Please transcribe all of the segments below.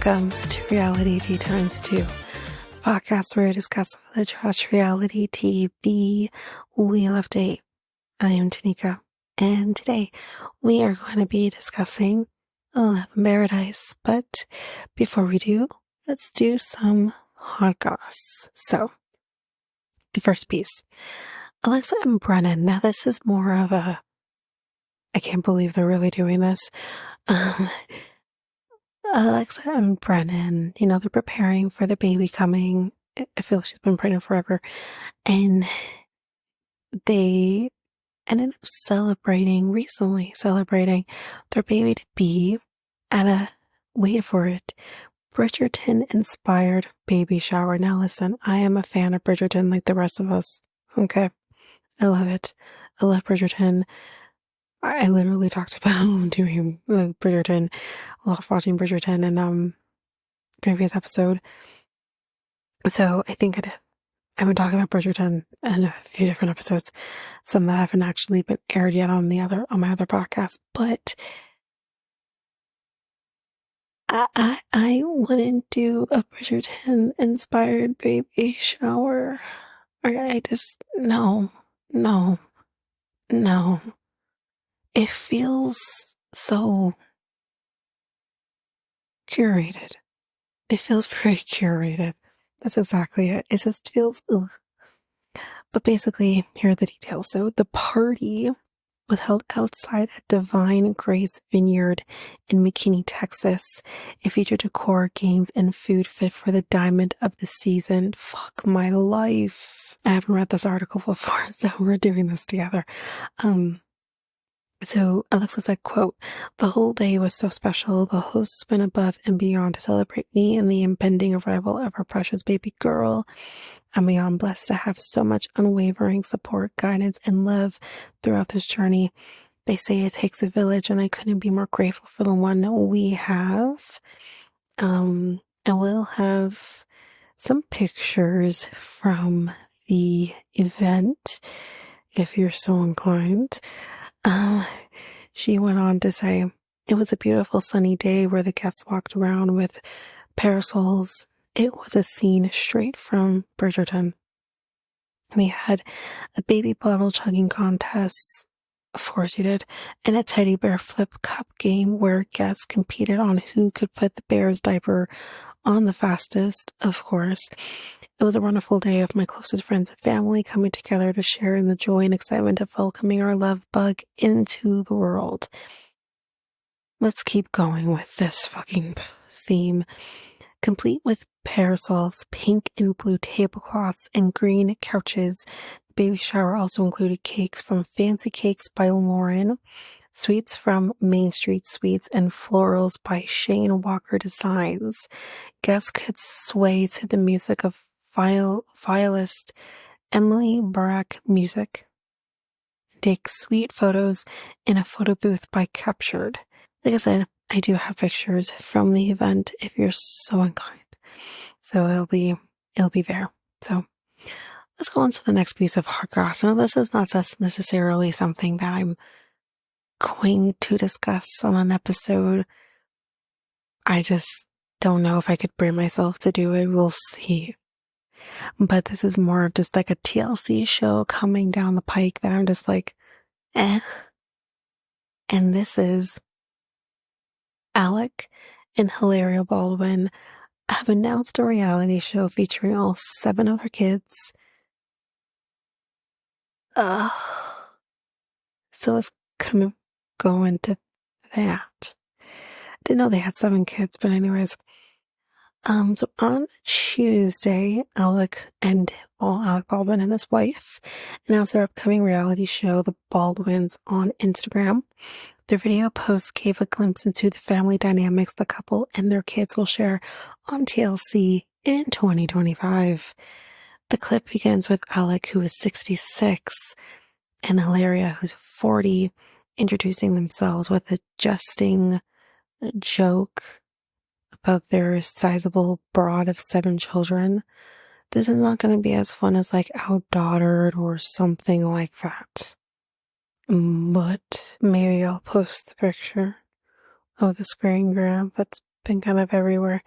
Welcome to Reality Tea Times 2, the podcast where I discuss the trash reality TV wheel of date. I am Tanika, and today we are going to be discussing Love in Paradise. But before we do, let's do some hot goss. So, the first piece, Alexa and Brennan. Now this is more of a, I can't believe they're really doing this. Alexa and Brennan, they're preparing for the baby coming. I feel she's been pregnant forever. And they ended up celebrating their baby to be at a, wait for it, Bridgerton-inspired baby shower. Now listen, I am a fan of Bridgerton like the rest of us. Okay? I love it. I love Bridgerton. I literally talked about doing Bridgerton, watching Bridgerton in previous episode. So I think I did. I've been talking about Bridgerton in a few different episodes, some that haven't actually been aired yet on my other podcast. But I wouldn't do a Bridgerton inspired baby shower. I just no. It feels so curated. It feels very curated. That's exactly it. It just feels ugh. But basically, here are the details. So the party was held outside a Divine Grace Vineyard in McKinney, Texas. It featured decor, games, and food fit for the diamond of the season. Fuck my life. I haven't read this article before, so we're doing this together. So Alexa said, quote, "The whole day was so special. The hosts went above and beyond to celebrate me and the impending arrival of our precious baby girl. I'm beyond blessed to have so much unwavering support, guidance, and love throughout this journey. They say it takes a village, and I couldn't be more grateful for the one that we have." And we'll have some pictures from the event if you're so inclined. She went on to say, "It was a beautiful sunny day where the guests walked around with parasols. It was a scene straight from Bridgerton. We had a baby bottle chugging contest, of course you did, and a teddy bear flip cup game where guests competed on who could put the bear's diaper on the fastest, of course. It was a wonderful day of my closest friends and family coming together to share in the joy and excitement of welcoming our love bug into the world." Let's keep going with this fucking theme. Complete with parasols, pink and blue tablecloths, and green couches, the baby shower also included cakes from Fancy Cakes by Lauren, sweets from Main Street Sweets, and florals by Shane Walker Designs. Guests could sway to the music of violist Emily Barak Music. Take sweet photos in a photo booth by Captured. Like I said, I do have pictures from the event if you're so inclined. So it'll be there. So let's go on to the next piece of hot goss. Now this is not just necessarily something that I'm going to discuss on an episode. I just don't know if I could bring myself to do it. We'll see. But this is more of just like a TLC show coming down the pike that I'm just like, eh. And this is Alec and Hilaria Baldwin have announced a reality show featuring all 7 of their kids. So let's kind of go into that. I didn't know they had 7 kids, but anyways. So on Tuesday, Alec Baldwin and his wife announced their upcoming reality show, The Baldwins, on Instagram. Their video post gave a glimpse into the family dynamics the couple and their kids will share on TLC in 2025. The clip begins with Alec, who is 66, and Hilaria, who's 40, introducing themselves with a jesting joke about their sizable brood of 7 children. This is not going to be as fun as like Outdaughtered or something like that. But maybe I'll post the picture of the screen grab that's been kind of everywhere.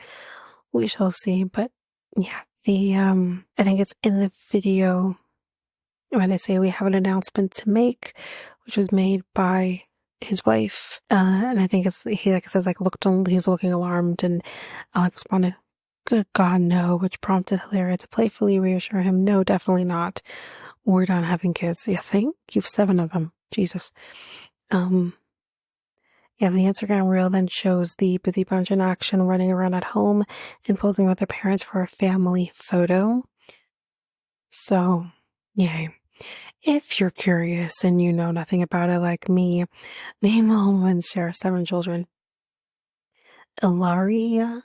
We shall see. But yeah, I think it's in the video where they say we have an announcement to make, which was made by his wife. And I think he like says like he's looking alarmed, and Alex responded, "Good God, no," which prompted Hilaria to playfully reassure him, "No, definitely not. We're done having kids." You think? You've 7 of them. Jesus. Yeah, the Instagram reel then shows the busy bunch in action running around at home and posing with their parents for a family photo. So, yay. If you're curious and you know nothing about it like me, the Mullins share 7 children. Ilaria,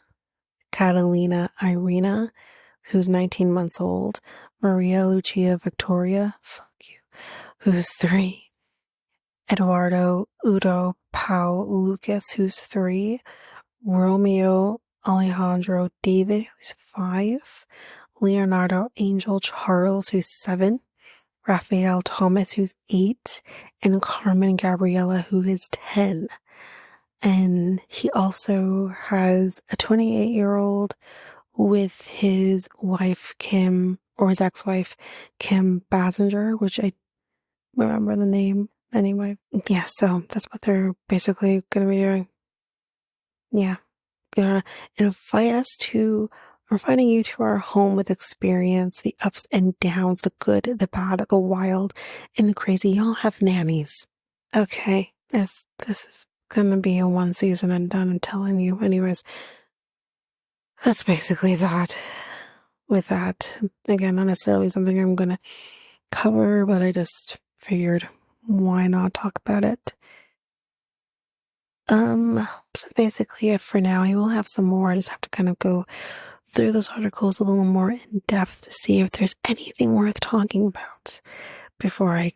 Catalina, Irina, who's 19 months old, Maria Lucia Victoria, fuck you, who's 3, Eduardo Udo Pau Lucas, who's 3, Romeo Alejandro David, who's 5, Leonardo Angel Charles, who's 7, Raphael Thomas, who's 8, and Carmen Gabriela, who is 10. And he also has a 28-year-old with his wife, Kim, or his ex-wife, Kim Basinger, which I remember the name anyway. Yeah, so that's what they're basically going to be doing. Yeah. Gonna inviting you to our home with experience, the ups and downs, the good, the bad, the wild, and the crazy. Y'all have nannies. Okay, this is gonna be a 1 season and done, I'm telling you. Anyways, that's basically that. With that, again, not necessarily something I'm gonna cover, but I just figured why not talk about it. So basically it for now. I will have some more. I just have to kind of go through those articles a little more in depth to see if there's anything worth talking about before I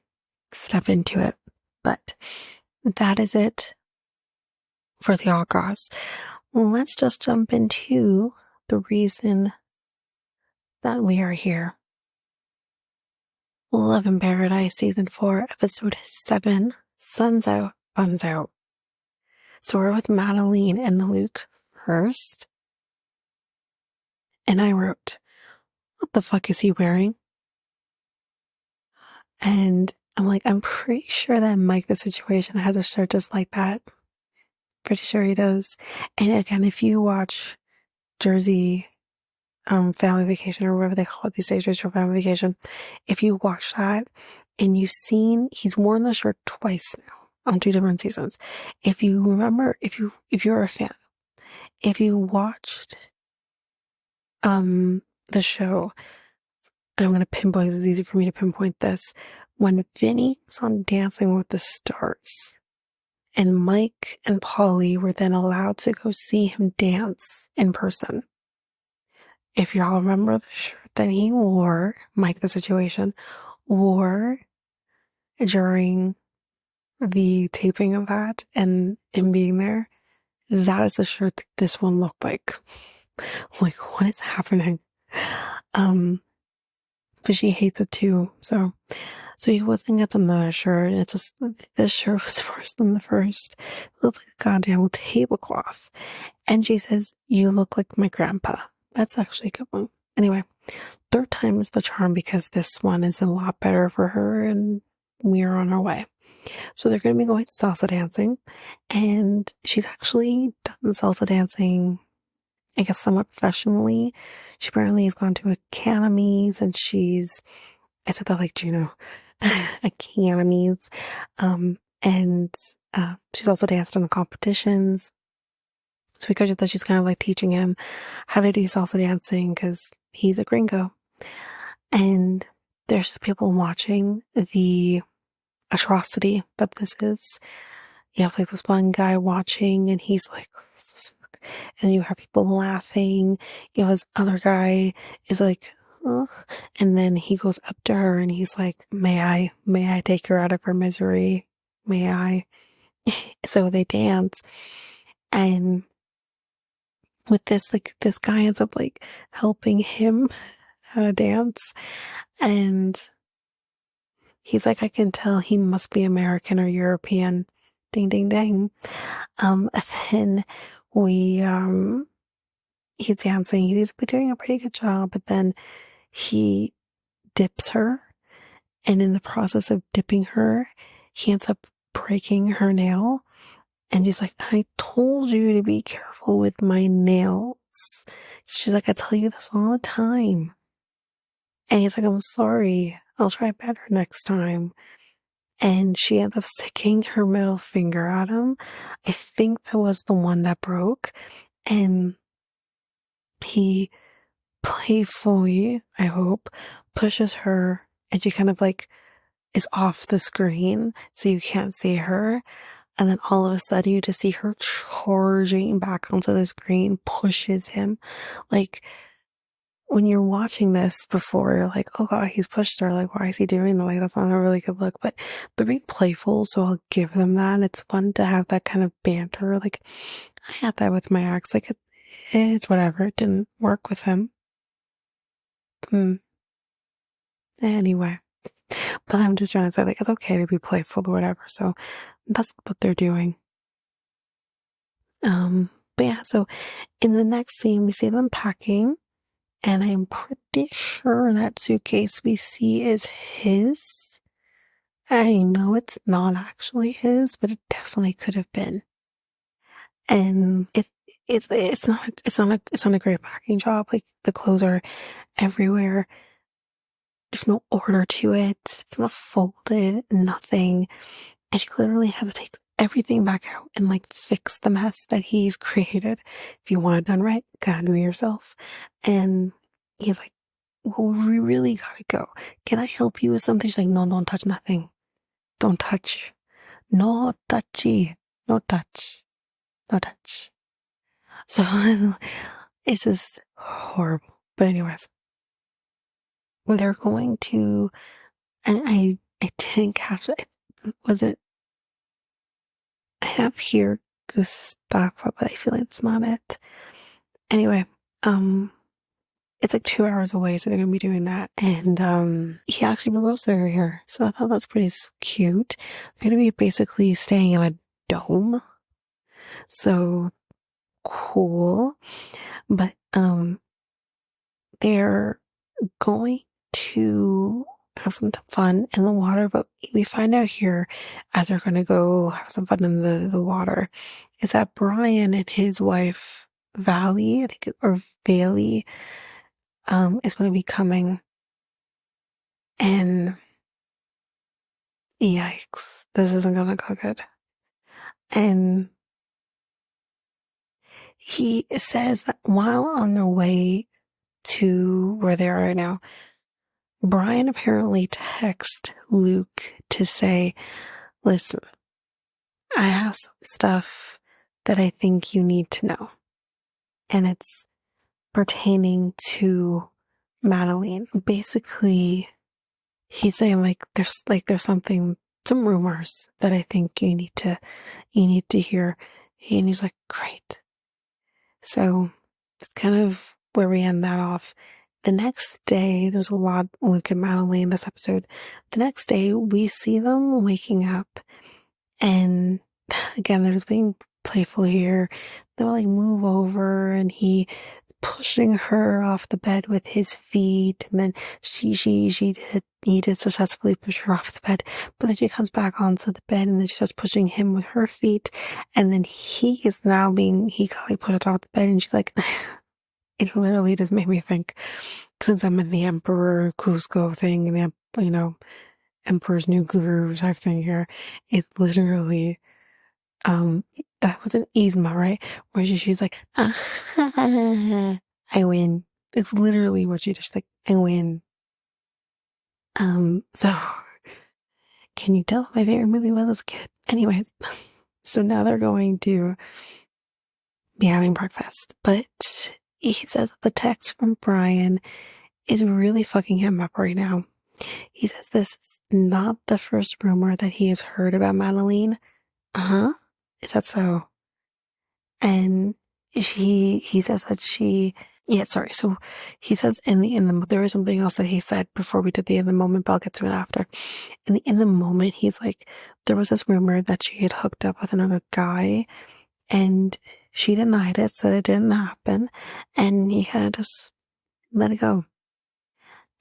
step into it. But that is it for the August. Well, let's just jump into the reason that we are here. Love in Paradise Season 4, Episode 7, Sun's Out, Buns Out. So we're with Madeline and Luke first. And I wrote, what the fuck is he wearing? And I'm like, I'm pretty sure that Mike, the situation, has a shirt just like that. Pretty sure he does. And again, if you watch Jersey Family Vacation, or whatever they call it these days, Jersey Family Vacation, if you watch that and you've seen, he's worn the shirt twice now on 2 different seasons. If you remember, if you're a fan, if you watched the show, and I'm going to pinpoint, it's easy for me to pinpoint this, when Vinny was on Dancing with the Stars and Mike and Polly were then allowed to go see him dance in person. If y'all remember the shirt that he wore, Mike the situation, wore during the taping of that and him being there, that is the shirt that this one looked like. Like, what is happening? But she hates it too, so he wasn't get another shirt, and this shirt was worse than the first. It looked like a goddamn tablecloth. And she says, "You look like my grandpa." That's actually a good one. Anyway, 3rd time is the charm, because this one is a lot better for her, and we are on our way. So they're going to be going salsa dancing, and she's actually done salsa dancing, I guess, somewhat professionally. She apparently has gone to academies, and I said that like Juno, academies, and she's also danced in the competitions. So we could that she's kind of like teaching him how to do salsa dancing, because he's a gringo. And there's just people watching the atrocity that this is. You have like this one guy watching, and he's like, and you have people laughing. You know, this other guy is like, ugh. And then he goes up to her and he's like, may I take her out of her misery? May I? So they dance. And with this, like, this guy ends up like helping him how to dance. And he's like, I can tell he must be American or European. Ding, ding, ding. Then we, he's dancing. He's doing a pretty good job, but then he dips her. And in the process of dipping her, he ends up breaking her nail. And she's like, I told you to be careful with my nails. She's like, I tell you this all the time. And he's like, I'm sorry. I'll try better next time. And she ends up sticking her middle finger at him. I think that was the one that broke. And he playfully, I hope, pushes her. And she kind of like is off the screen. So you can't see her. And then all of a sudden you just see her charging back onto the screen, pushes him. Like, when you're watching this before, you're like, oh God, he's pushed her. Like, why is he doing that? Like, that's not a really good look. But they're being playful, so I'll give them that. It's fun to have that kind of banter. Like, I had that with my ex. Like, it's whatever. It didn't work with him. Anyway. But I'm just trying to say, like, it's okay to be playful or whatever. So that's what they're doing. But yeah, so in the next scene, we see them packing. And I'm pretty sure that suitcase we see is his. I know it's not actually his, but it definitely could have been. And it's not a great packing job. Like, the clothes are everywhere. There's no order to it. It's not folded, nothing. And she literally has to take everything back out and like fix the mess that he's created. If you want it done right, gotta do it yourself. And he's like, well, we really gotta go. Can I help you with something? She's like, no, don't touch nothing. Don't touch. No touchy. No touch. No touch. So it's just horrible. But anyways, they're going to, and I didn't catch it. Was it, I have here Gustava, but I feel like it's not it. Anyway, it's like 2 hours away, so they're gonna be doing that. And he actually proposed to her here, so I thought that's pretty cute. They're gonna be basically staying in a dome, so cool. But they're going to have some fun in the water. But we find out here, as they're gonna go have some fun in the water, is that Brian and his wife Valley, I think, or Bailey, is going to be coming. And yikes, this isn't gonna go good. And he says that while on their way to where they are right now, Brian apparently texted Luke to say, listen, I have some stuff that I think you need to know. And it's pertaining to Madeline. Basically, he's saying there's some rumors that I think you need to hear. And he's like, great. So it's kind of where we end that off. The next day, there's a lot Luke and Madeline in this episode. The next day, we see them waking up, and again, they're just being playful here. They'll like move over, and he pushing her off the bed with his feet, and then he did successfully push her off the bed, but then she comes back onto the bed, and then she starts pushing him with her feet, and then he got like pushed off the bed, and she's like, it literally just made me think, since I'm in the Emperor Cusco thing, and the, Emperor's New Groove type thing here, it's literally, that was an Yzma, right? Where she's like, ah, I win. It's literally what she did. She's like, I win. So can you tell my favorite movie was as a kid? Anyways, so now they're going to be having breakfast, but he says that the text from Brian is really fucking him up right now. He says this is not the first rumor that he has heard about Madeline. Is that so? And he says that so he says there is something else that he said before we did the in the moment, but I'll get to it after. In the moment, he's like, there was this rumor that she had hooked up with another guy, And she denied it, said it didn't happen, and he kind of just let it go.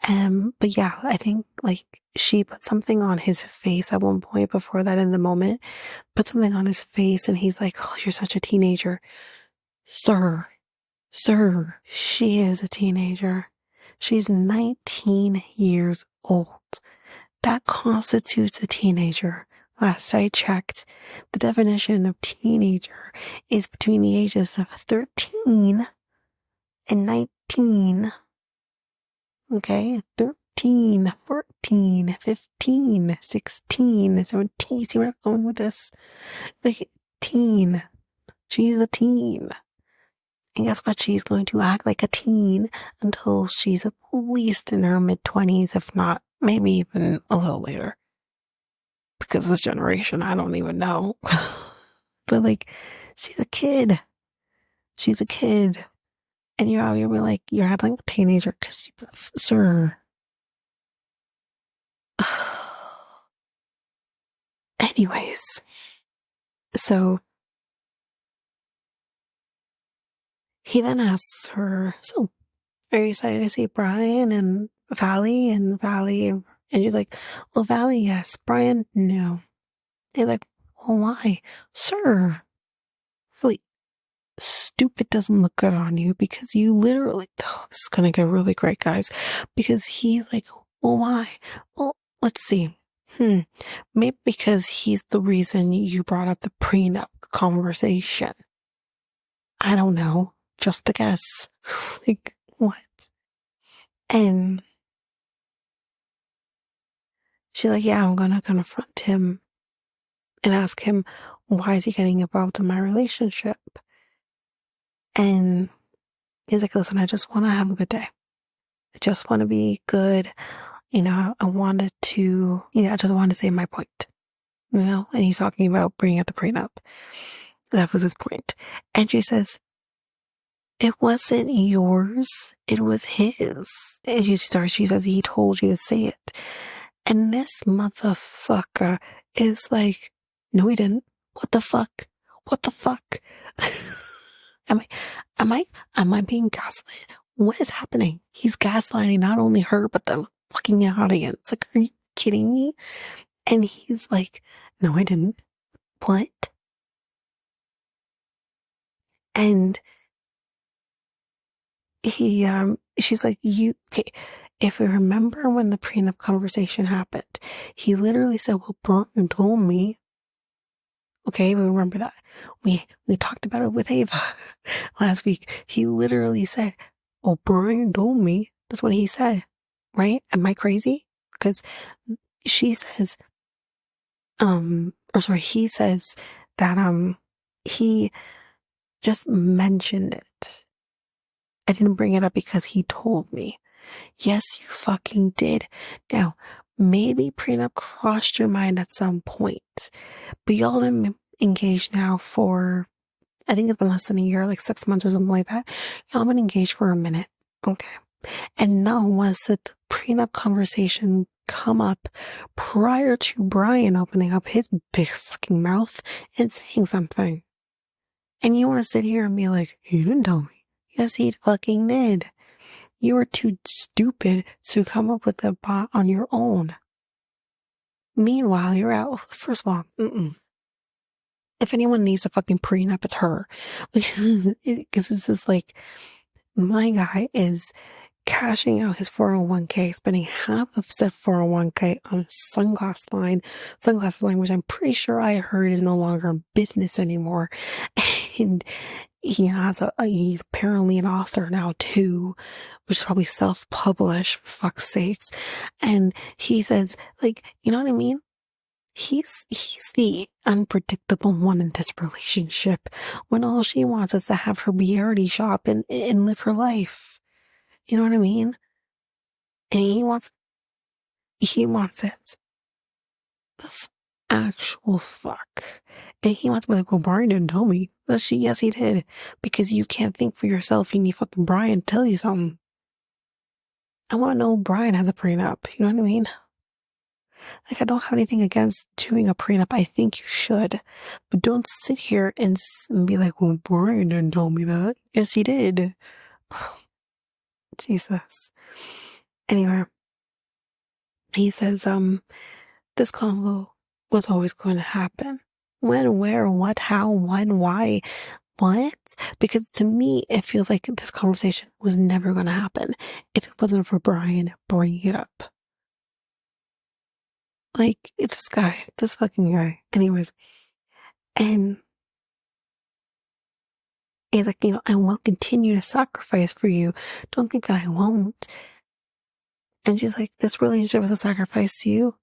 But yeah, I think like she put something on his face at one point before that in the moment, put something on his face, and he's like, "Oh, you're such a teenager." Sir, sir, she is a teenager. She's 19 years old. That constitutes a teenager. Last I checked, the definition of teenager is between the ages of 13 and 19. Okay, 13, 14, 15, 16, 17. See where I'm going with this? Like, teen. She's a teen. And guess what? She's going to act like a teen until she's at least in her mid-20s, if not, maybe even a little later. Because this generation, I don't even know. But like, she's a kid. She's a kid. And you're out here being like, you're acting like a teenager because, sir. Anyways, so he then asks her, so are you excited to see Brian and Valley and Valley? And she's like, well, Valley, yes. Brian, no. He's like, well, why? Sir, really stupid doesn't look good on you because you literally, oh, this is going to get really great, guys. Because he's like, well, why? Well, let's see. Maybe because he's the reason you brought up the prenup conversation. I don't know. Just a guess. Like, what? And she's like, yeah, I'm gonna confront him and ask him, why is he getting involved in my relationship? And he's like, listen, I just want to have a good day. I just want to be good. You know, I just wanted to say my point. You know, and he's talking about bringing up the prenup. That was his point. And she says, it wasn't yours. It was his. And she says, he told you to say it. And this motherfucker is like, no, he didn't. What the fuck? What the fuck? Am I being gaslit? What is happening? He's gaslighting not only her, but the fucking audience. Like, are you kidding me? And he's like, no, I didn't. What? And she's like, okay, if you remember when the prenup conversation happened, he literally said, well, Brian told me. Okay, we remember that. We talked about it with Ava last week. He literally said, well, Brian told me. That's what he said. Right? Am I crazy? Because she says, he says that, he just mentioned it. I didn't bring it up because he told me. Yes, you fucking did. Now, maybe prenup crossed your mind at some point, but y'all been engaged now for, I think it's been less than a year, like 6 months or something like that. Y'all been engaged for a minute. Okay. And now once the prenup conversation come up prior to Brian opening up his big fucking mouth and saying something. And you want to sit here and be like, he didn't tell me. Yes, he fucking did. You were too stupid to come up with the bot on your own. Meanwhile, you're out. First of all, if anyone needs a fucking prenup, it's her. Because it's just like, my guy is cashing out his 401k, spending half of said 401k on a sunglasses line, which I'm pretty sure I heard is no longer in business anymore. And he's apparently an author now too, which is probably self-published, for fuck's sakes. And he says, like, you know what I mean? He's the unpredictable one in this relationship when all she wants is to have her beauty shop and live her life. You know what I mean? And he wants it. The actual fuck. And he wants to be like, well, Brian didn't tell me. Yes, he did. Because you can't think for yourself. You need fucking Brian to tell you something. I want to know Brian has a prenup. You know what I mean? Like, I don't have anything against doing a prenup. I think you should. But don't sit here and be like, well, Brian didn't tell me that. Yes, he did. Jesus. Anyway, he says, this convo was always going to happen. When, where, what, how, when, why, what? Because to me, it feels like this conversation was never going to happen if it wasn't for Brian bringing it up. Like, this fucking guy. Anyways, and he's like, I will continue to sacrifice for you. Don't think that I won't. And she's like, this relationship is a sacrifice to you.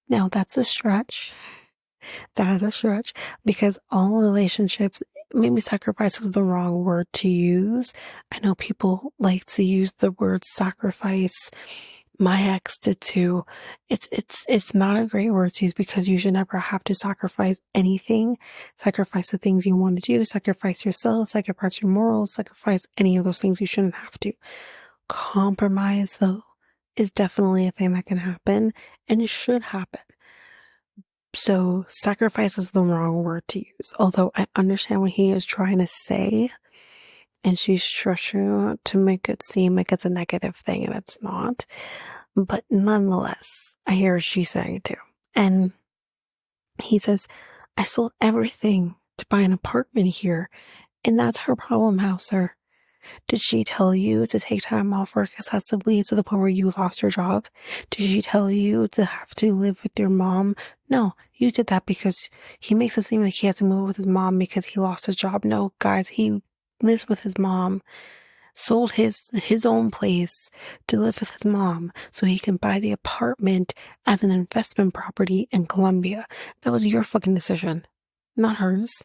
Now, that's a stretch. That is a stretch because all relationships, maybe sacrifice is the wrong word to use. I know people like to use the word sacrifice. My ex did too. It's not a great word to use because you should never have to sacrifice anything. Sacrifice the things you want to do, sacrifice yourself, sacrifice your morals, sacrifice any of those things you shouldn't have to. Compromise, though, is definitely a thing that can happen and it should happen. So sacrifice is the wrong word to use. Although I understand what he is trying to say, and she's trying to make it seem like it's a negative thing and it's not. But nonetheless, I hear what she's saying too. And he says, I sold everything to buy an apartment here, and that's her problem, Hauser. Did she tell you to take time off work excessively to the point where you lost your job? Did she tell you to have to live with your mom? No, you did that because he makes it seem like he had to move with his mom because he lost his job. No, guys, he lives with his mom, sold his own place to live with his mom so he can buy the apartment as an investment property in Colombia. That was your fucking decision, not hers.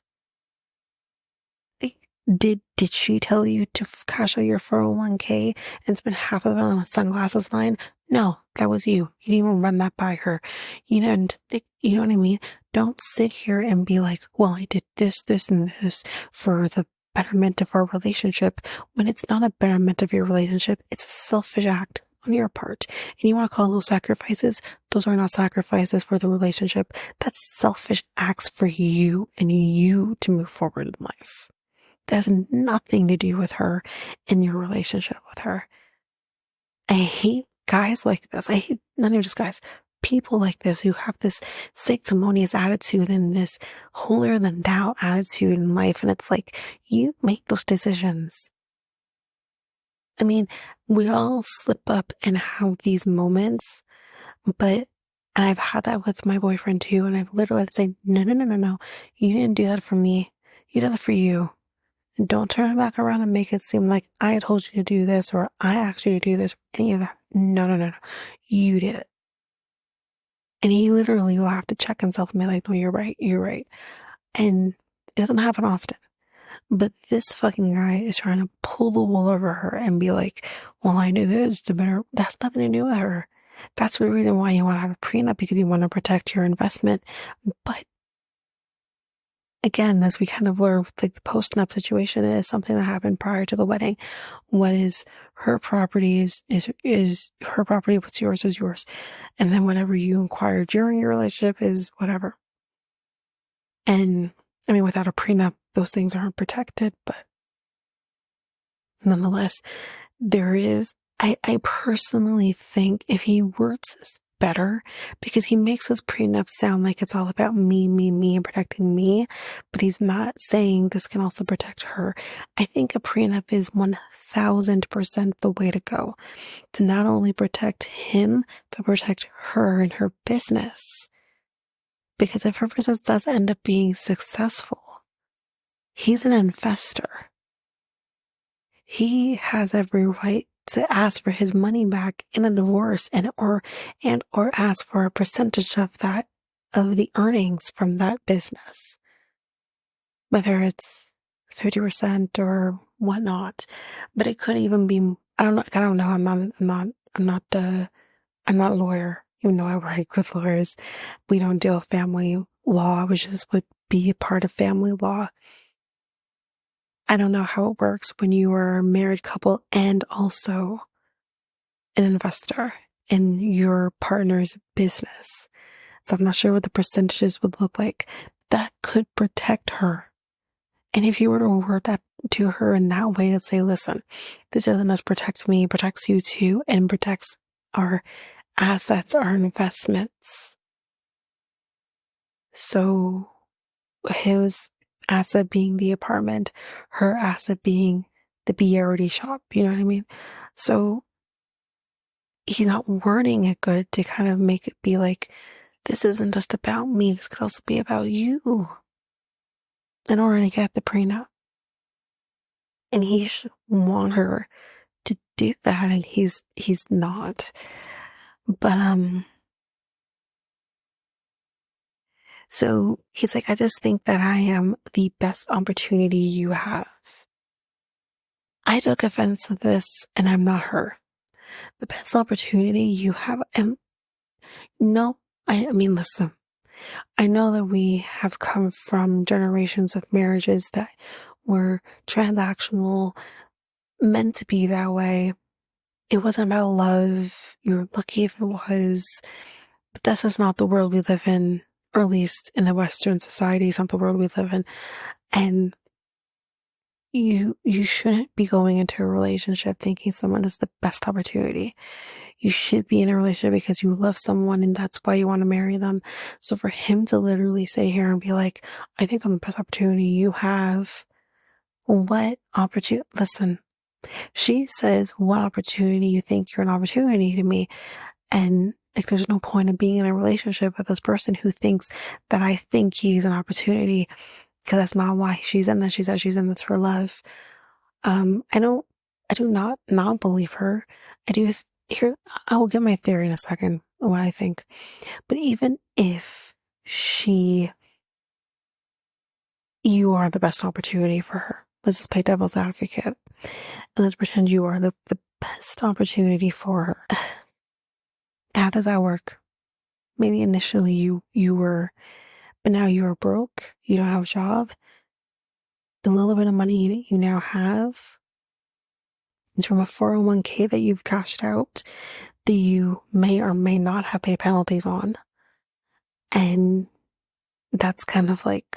Did she tell you to cash out your 401k and spend half of it on a sunglasses line? No, that was you. You didn't even run that by her. You didn't, you know what I mean? Don't sit here and be like, well, I did this, this, and this for the betterment of our relationship when it's not a betterment of your relationship. It's a selfish act on your part. And you want to call those sacrifices? Those are not sacrifices for the relationship. That's selfish acts for you and you to move forward in life. That has nothing to do with her and your relationship with her. I hate guys like this. I hate none of just guys. People like this who have this sanctimonious attitude and this holier than thou attitude in life. And it's like, you make those decisions. I mean, we all slip up and have these moments, and I've had that with my boyfriend too. And I've literally had to say, no, no, no, no, no. You didn't do that for me. You did it for you. And don't turn it back around and make it seem like I told you to do this or I asked you to do this or any of that. No, no, no, no. You did it. And he literally will have to check himself and be like, no, you're right. You're right. And it doesn't happen often. But this fucking guy is trying to pull the wool over her and be like, well, I knew this to better. That's nothing to do with her. That's the reason why you want to have a prenup, because you want to protect your investment. But again, as we kind of learn with the post-nup situation, it is something that happened prior to the wedding. What is her property is her property. What's yours is yours. And then whatever you acquire during your relationship is whatever. And I mean, without a prenup, those things aren't protected, but nonetheless, I personally think if he words this better, because he makes this prenup sound like it's all about me, and protecting me, but he's not saying this can also protect her. I think a prenup is 1000% the way to go to not only protect him, but protect her and her business. Because if her business does end up being successful, he's an investor. He has every right to ask for his money back in a divorce or ask for a percentage of that, of the earnings from that business, whether it's 50% or whatnot. But it could even be, I don't know. I'm not a lawyer, even though I work with lawyers. We don't deal with family law, which would be a part of family law. I don't know how it works when you are a married couple and also an investor. in your partner's business. So I'm not sure what the percentages would look like. That could protect her. And if you were to word that to her in that way, to say, listen, this doesn't just protect me, protects you too, and protects our assets, our investments. So his asset being the apartment, her asset being the BRD shop, you know what I mean? So he's not wording it good to kind of make it be like, this isn't just about me, this could also be about you in order to get the prenup. And he should want her to do that, and he's not. But so he's like, I just think that I am the best opportunity you have. I took offense to this, and I'm not her. The best opportunity you have, and no, I mean, listen, I know that we have come from generations of marriages that were transactional, meant to be that way. It wasn't about love. You were lucky if it was. But this is not the world we live in, or at least in the Western society, it's not the world we live in. And you shouldn't be going into a relationship thinking someone is the best opportunity. You should be in a relationship because you love someone and that's why you want to marry them. So for him to literally sit here and be like, I think I'm the best opportunity you have. What opportunity? Listen, she says, what opportunity you think you're an opportunity to me? And like, there's no point in being in a relationship with this person who thinks that I think he's an opportunity, because that's not why she's in this. She says she's in this for love. I do not believe her. I do here. I will give my theory in a second on what I think. But even if you are the best opportunity for her. Let's just play devil's advocate and let's pretend you are the best opportunity for her. How does that work? Maybe initially you were, but now you're broke. You don't have a job. The little bit of money that you now have is from a 401k that you've cashed out that you may or may not have paid penalties on. And that's kind of like,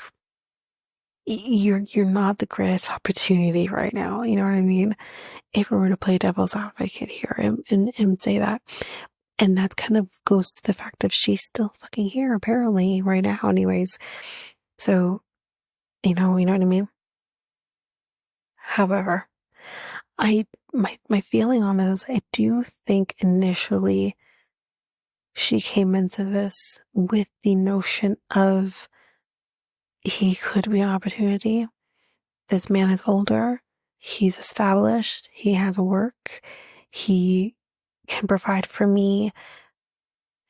you're not the greatest opportunity right now. You know what I mean? If we were to play devil's advocate here and say that. And that kind of goes to the fact of she's still fucking here apparently right now anyways. So, you know what I mean? However, my feeling on this, I do think initially she came into this with the notion of he could be an opportunity. This man is older. He's established. He has work. He can provide for me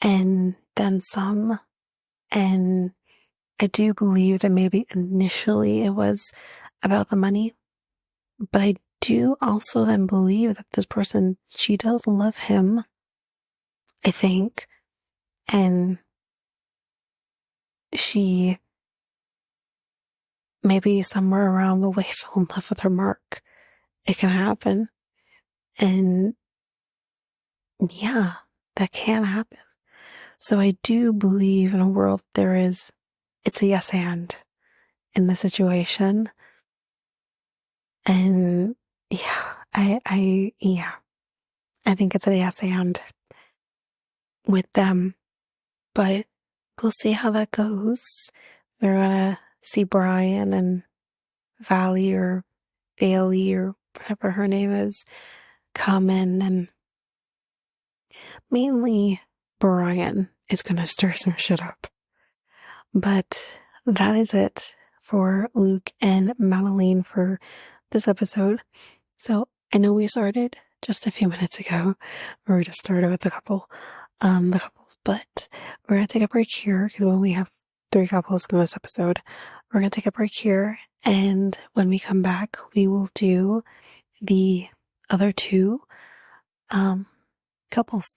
and then some. And I do believe that maybe initially it was about the money, but I do also then believe that this person, she does love him, I think, and she maybe somewhere around the way fell in love with her mark. It can happen. And yeah, that can happen. So I do believe in a world it's a yes and in the situation. And yeah, I think it's a yes and with them, but we'll see how that goes. We're gonna see Brian and Valley or Bailey or whatever her name is come in, and mainly Brian is gonna stir some shit up. But that is it for Luke and Madeline for this episode. So I know we started just a few minutes ago, or we just started with the couples, but we're gonna take a break here because we only have 3 couples in this episode. We're gonna take a break here, and when we come back, we will do the other 2 couples.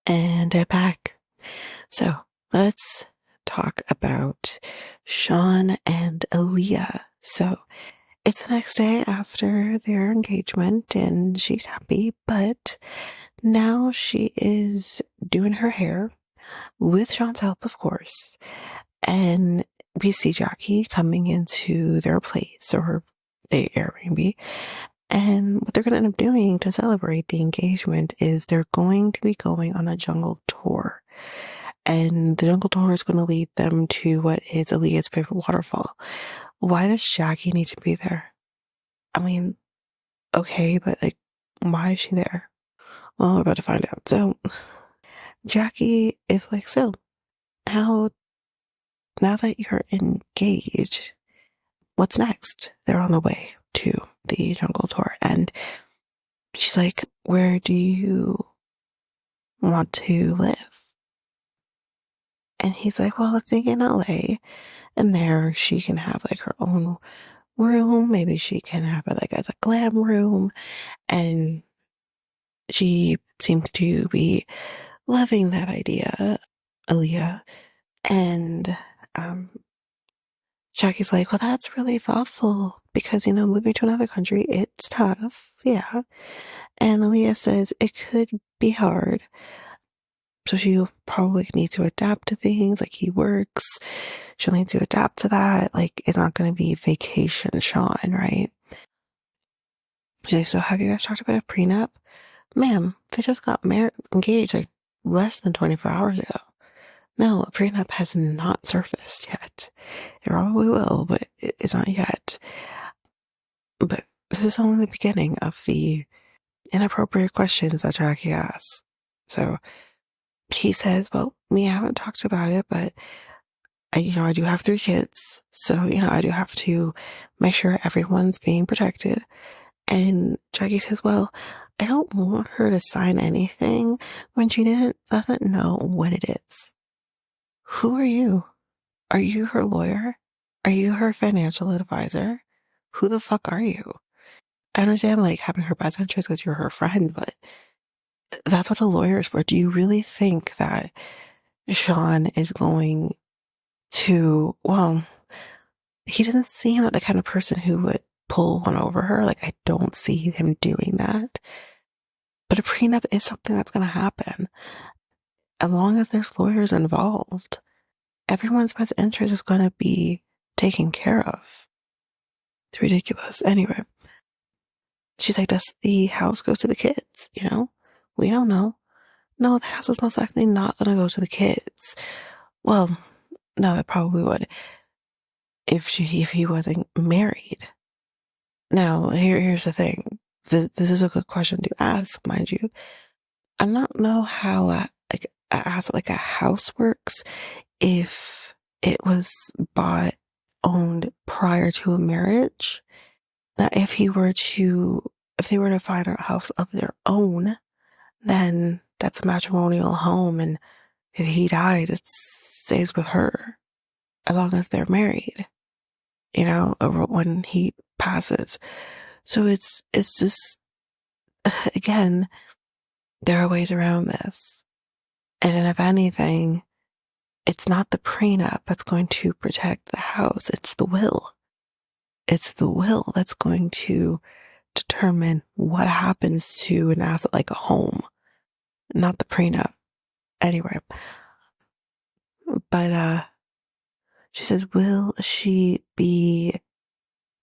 And I'm back. So let's talk about Sean and Aaliyah. So it's the next day after their engagement and she's happy, but now she is doing her hair with Sean's help, of course. And we see Jackie coming into their place or the Airbnb. And what they're going to end up doing to celebrate the engagement is they're going to be going on a jungle tour. And the jungle tour is going to lead them to what is Aaliyah's favorite waterfall. Why does Jackie need to be there? I mean, okay, but like, why is she there? Well, we're about to find out. So, Jackie is like, so, how, now that you're engaged, what's next? They're on the way to the jungle tour. And she's like, where do you want to live? And he's like, well, I'm thinking LA. And there she can have like her own room. Maybe she can have it like as a glam room. And she seems to be loving that idea, Aaliyah. And Jackie's like, well, that's really thoughtful because, moving to another country, it's tough. Yeah. And Aaliyah says it could be hard. So she'll probably need to adapt to things like he works. She'll need to adapt to that. Like, it's not going to be vacation Sean, right? She's like, so have you guys talked about a prenup? Ma'am, they just got engaged like less than 24 hours ago. No, a prenup has not surfaced yet. It probably will, but it's not yet. But this is only the beginning of the inappropriate questions that Jackie asks. So he says, well, me, I haven't talked about it, but I do have 3 kids. So, I do have to make sure everyone's being protected. And Jackie says, well, I don't want her to sign anything when she doesn't know what it is. Who are you? Are you her lawyer? Are you her financial advisor? Who the fuck are you? I understand like having her best interest because you're her friend, but that's what a lawyer is for. Do you really think that Sean is going to, well, he doesn't seem like the kind of person who would pull one over her. Like, I don't see him doing that. But a prenup is something that's going to happen. As long as there's lawyers involved, everyone's best interest is going to be taken care of. It's ridiculous. Anyway, she's like, does the house go to the kids? We don't know. No, the house is most likely not going to go to the kids. Well, no, it probably would if he wasn't married. Now, here's the thing. This is a good question to ask, mind you. I don't know how a house works if it was owned prior to a marriage. Now, if they were to find a house of their own, then that's a matrimonial home, and if he dies, it stays with her as long as they're married, or when he passes. So it's just, again, there are ways around this. And if anything, it's not the prenup that's going to protect the house. It's the will. It's the will that's going to determine what happens to an asset like a home, not the prenup. Anyway, but she says, will she be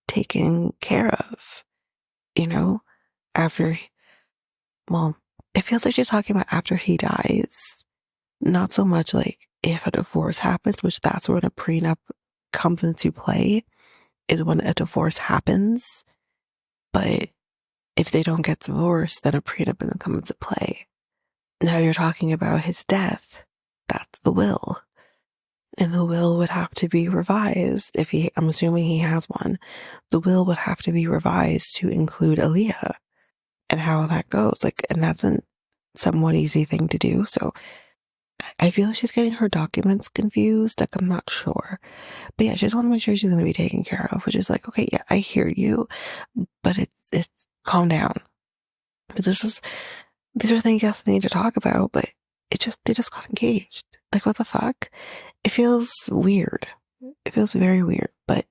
taken care of? After, well, it feels like she's talking about after he dies, not so much like if a divorce happens, which that's when a prenup comes into play, is when a divorce happens. But if they don't get divorced, then a prenup doesn't come into play. Now you're talking about his death. That's the will. And the will would have to be revised I'm assuming he has one. The will would have to be revised to include Aaliyah and how that goes. And that's a somewhat easy thing to do. So I feel like she's getting her documents confused. I'm not sure. But yeah, she just wants to make sure she's going to be taken care of, which is okay, yeah, I hear you, but it's calm down. But these are things you have to need to talk about, but they just got engaged. Like, what the fuck? It feels weird. It feels very weird. But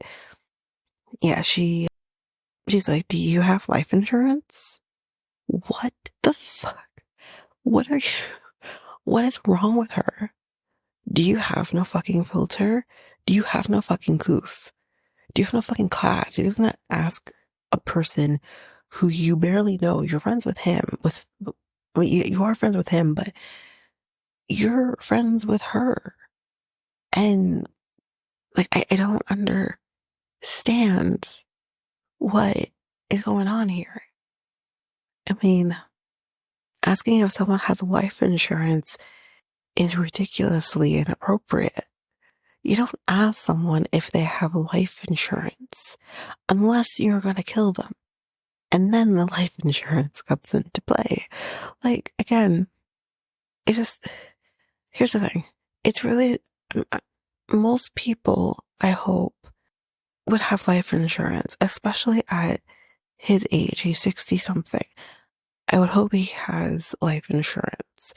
yeah, she's like, do you have life insurance? What the fuck? What are you, what is wrong with her? Do you have no fucking filter? Do you have no fucking couth? Do you have no fucking class? You're just gonna ask a person who you barely know. You're friends with him, I mean, you are friends with him, but you're friends with her. And like, I don't understand what is going on here. I mean, asking if someone has life insurance is ridiculously inappropriate. You don't ask someone if they have life insurance unless you're going to kill them. And then the life insurance comes into play. Like, again, it's just, here's the thing. It's really, most people, I hope, would have life insurance, especially at his age. He's 60 something. I would hope he has life insurance.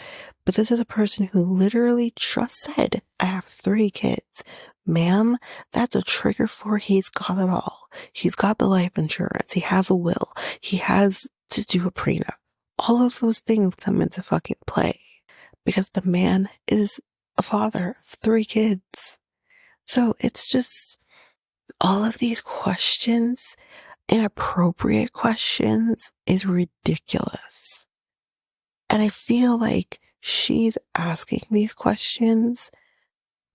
But this is a person who literally just said, I have 3 kids. Ma'am, that's a trigger for he's got it all. He's got the life insurance. He has a will. He has to do a prenup. All of those things come into fucking play because the man is a father of 3 kids. So it's just all of these questions, inappropriate questions, is ridiculous. And I feel like she's asking these questions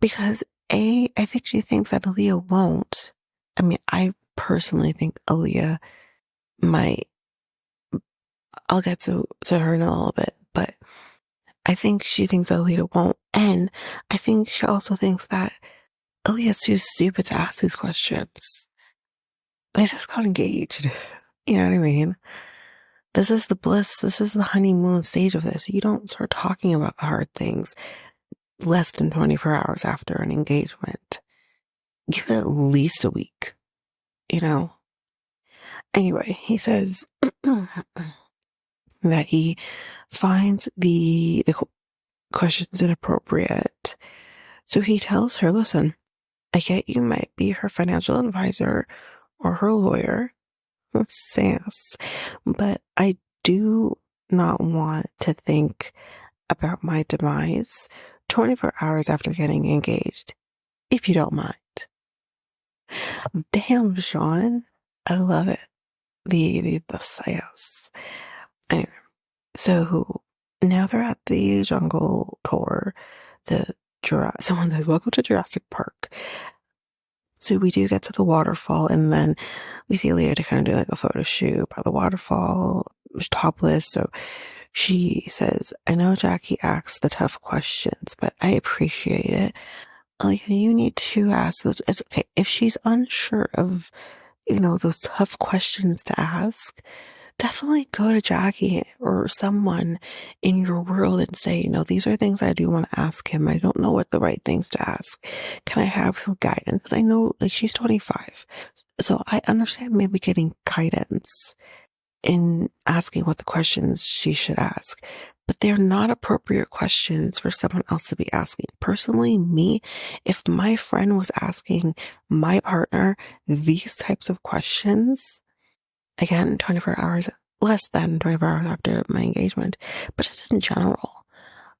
because I think she thinks that Aaliyah won't. I mean, I personally think Aaliyah might. I'll get to her in a little bit, but I think she thinks Aaliyah won't. And I think she also thinks that Aaliyah's too stupid to ask these questions. They just got engaged. You know what I mean? This is the bliss. This is the honeymoon stage of this. You don't start talking about the hard things less than 24 hours after an engagement. Give it at least a week, you know? Anyway, he says that he finds the questions inappropriate. So he tells her, listen, I get you might be her financial advisor or her lawyer, sass, but I do not want to think about my demise 24 hours after getting engaged, if you don't mind. Damn, Sean. I love it. The sass. Anyway, so now they're at the jungle tour. Someone says, welcome to Jurassic Park. So we do get to the waterfall, and then we see Leah to kind of do like a photo shoot by the waterfall, topless. So she says, I know Jackie asks the tough questions, but I appreciate it. Like, you need to ask those. It's okay. If she's unsure of, those tough questions to ask, definitely go to Jackie or someone in your world and say, these are things I do want to ask him. I don't know what the right things to ask. Can I have some guidance? Because I know, like, she's 25. So I understand maybe getting guidance in asking what the questions she should ask. But they're not appropriate questions for someone else to be asking. Personally, me, if my friend was asking my partner these types of questions, again, 24 hours, less than 24 hours after my engagement, but just in general,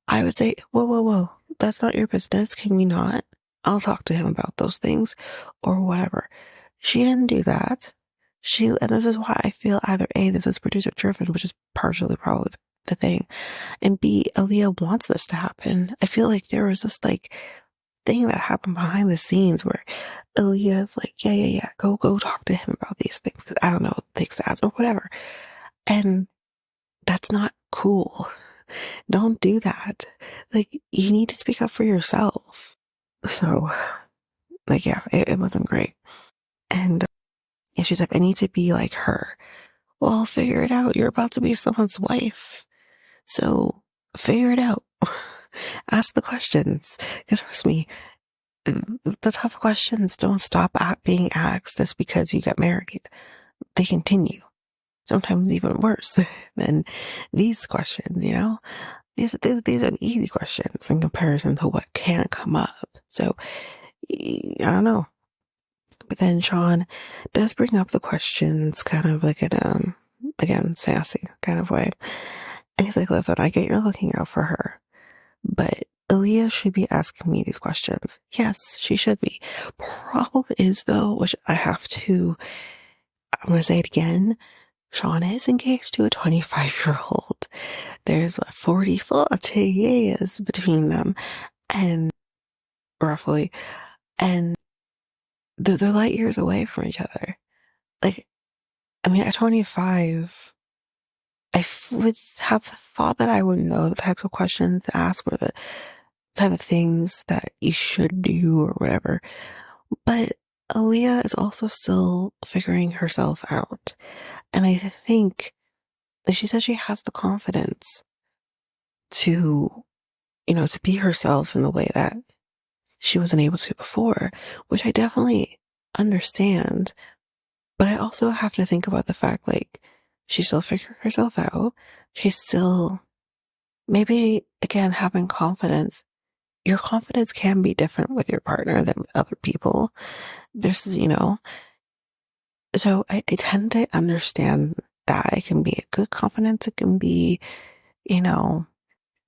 I would say, whoa, that's not your business. Can we not? I'll talk to him about those things or whatever. She didn't do that. And this is why I feel either A, this is producer driven, which is partially probably the thing, and B, Aaliyah wants this to happen. I feel like there was this like thing that happened behind the scenes where Aaliyah's like, yeah, go talk to him about these things. I don't know, things as or whatever. And that's not cool. Don't do that. Like, you need to speak up for yourself. So, like, yeah, it wasn't great. And she's like, I need to be like her. Well, figure it out. You're about to be someone's wife. So figure it out. Ask the questions. Because trust me, the tough questions don't stop at being asked just because you get married. They continue. Sometimes even worse than these questions, these are easy questions in comparison to what can come up. So I don't know. But then Sean does bring up the questions kind of like in again, sassy kind of way. And he's like, listen, I get you're looking out for her, but Aaliyah should be asking me these questions. Yes, she should be. Problem is though, which I'm going to say it again. Sean is engaged to a 25-year-old. There's 44 years between them, and roughly, and they're light years away from each other. Like, I mean, at 25, would have thought that I would know the types of questions to ask or the type of things that you should do or whatever. But Aaliyah is also still figuring herself out. And I think that she says she has the confidence to, to be herself in the way that she wasn't able to before, which I definitely understand. But I also have to think about the fact, like, she's still figuring herself out. She's still, maybe, again, having confidence. Your confidence can be different with your partner than with other people. So I tend to understand that it can be a good confidence. It can be, you know,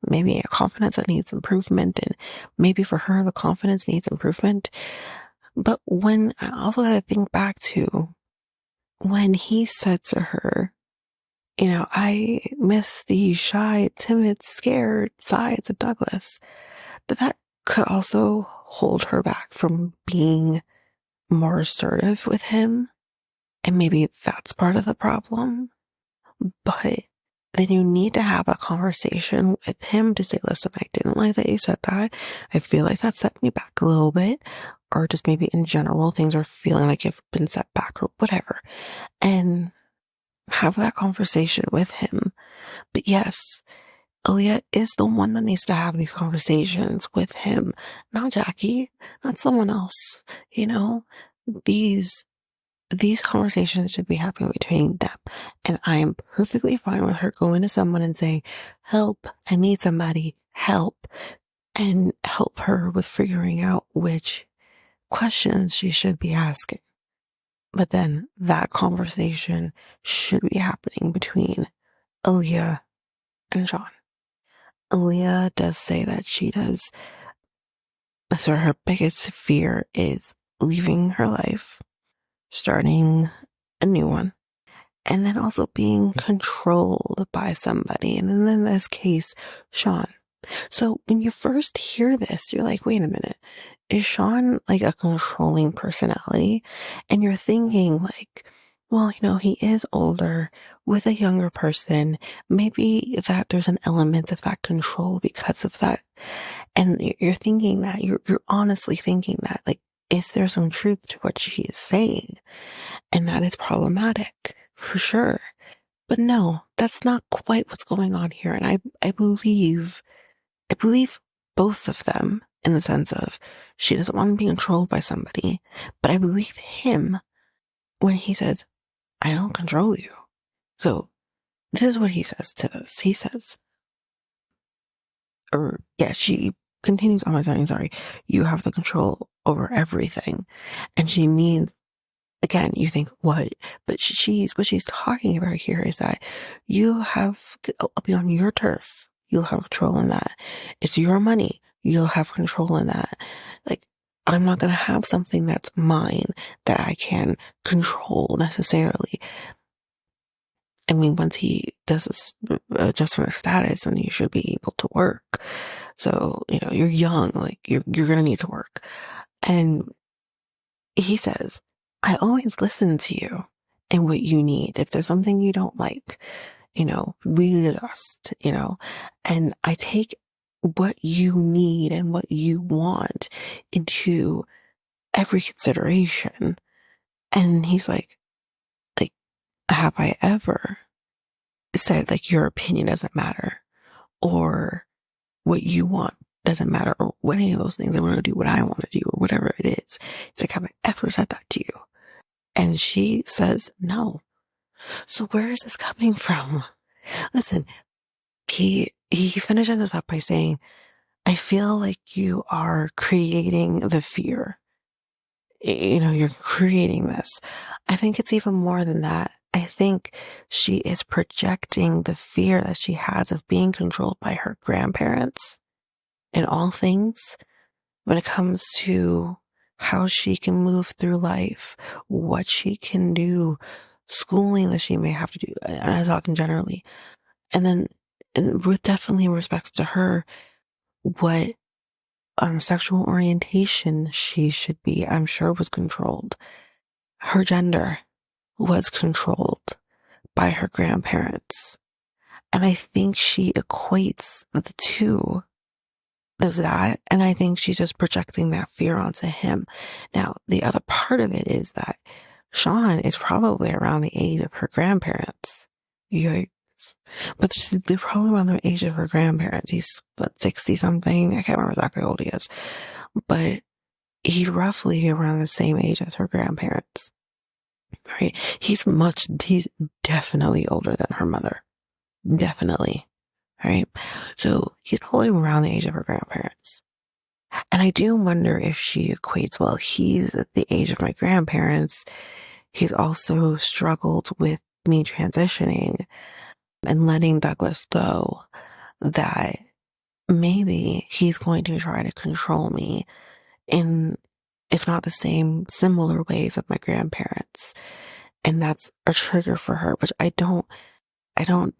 maybe a confidence that needs improvement. And maybe for her, the confidence needs improvement. But when I also got to think back to when he said to her, I miss the shy, timid, scared sides of Douglas, that could also hold her back from being more assertive with him. And maybe that's part of the problem. But then you need to have a conversation with him to say, listen, I didn't like that you said that. I feel like that set me back a little bit. Or just maybe in general, things are feeling like you've been set back or whatever. And have that conversation with him. But yes, Aaliyah is the one that needs to have these conversations with him, not Jackie, not someone else. These conversations should be happening between them. And I am perfectly fine with her going to someone and saying, help, I need somebody, help, and help her with figuring out which questions she should be asking. But then that conversation should be happening between Aaliyah and Sean. Aaliyah does say that so her biggest fear is leaving her life, starting a new one, and then also being controlled by somebody. And in this case, Sean. So when you first hear this, you're like, wait a minute, is Sean like a controlling personality? And you're thinking like, well, he is older with a younger person. Maybe that there's an element of that control because of that. And you're thinking that, you're honestly thinking that, like, is there some truth to what she is saying? And that is problematic for sure. But no, that's not quite what's going on here. And I believe both of them in the sense of she doesn't want to be controlled by somebody, but I believe him when he says, I don't control you. So this is what he says to us. He says, she continues on my side, sorry, you have the control over everything. And she means, again, you think, what? But what she's talking about here is that I'll be on your turf. You'll have control in that. It's your money. You'll have control in that. Like, I'm not going to have something that's mine that I can control necessarily. I mean, once he does this adjustment of status, then you should be able to work. So, you're young, like you're going to need to work. And he says, I always listen to you and what you need. If there's something you don't like, we adjust, and I take what you need and what you want into every consideration. And he's like, have I ever said like your opinion doesn't matter or what you want doesn't matter or what any of those things, I'm going to do what I want to do or whatever it is. It's like, have I ever said that to you? And she says no. So where is this coming from? Listen, he he finishes this up by saying, I feel like you are creating the fear. You're creating this. I think it's even more than that. I think she is projecting the fear that she has of being controlled by her grandparents in all things when it comes to how she can move through life, what she can do, schooling that she may have to do, and I'm talking generally. And then, and with definitely respects to her, what sexual orientation she should be, I'm sure was controlled. Her gender was controlled by her grandparents. And I think she equates the two as that. And I think she's just projecting that fear onto him. Now, the other part of it is that Sean is probably around the age of her grandparents. Yikes. But they're probably around the age of her grandparents. He's, what, 60 something? I can't remember exactly how old he is. But he's roughly around the same age as her grandparents. Right? He's definitely older than her mother. Definitely. Right? So he's probably around the age of her grandparents. And I do wonder if she equates, well, he's at the age of my grandparents. He's also struggled with me transitioning and letting Douglas go, that maybe he's going to try to control me in, if not the same, similar ways of my grandparents. And that's a trigger for her, which I don't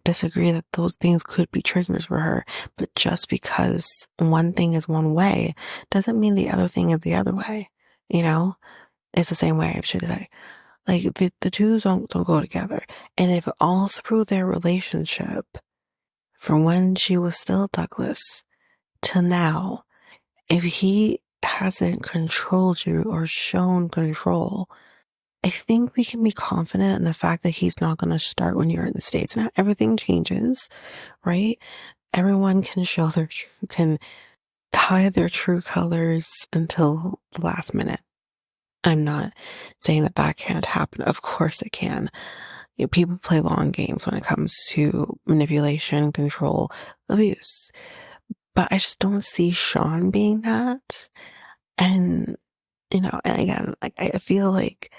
disagree that those things could be triggers for her, but just because one thing is one way doesn't mean the other thing is the other way. You know, it's the same way, should I? Like the two don't go together. And if all through their relationship, from when she was still Douglas to now, if he hasn't controlled you or shown control, I think we can be confident in the fact that he's not going to start when you're in the States. Now everything changes, right? Everyone can can hide their true colors until the last minute. I'm not saying that that can't happen. Of course it can. People play long games when it comes to manipulation, control, abuse. But I just don't see Sean being that. And, and again, like, I feel like,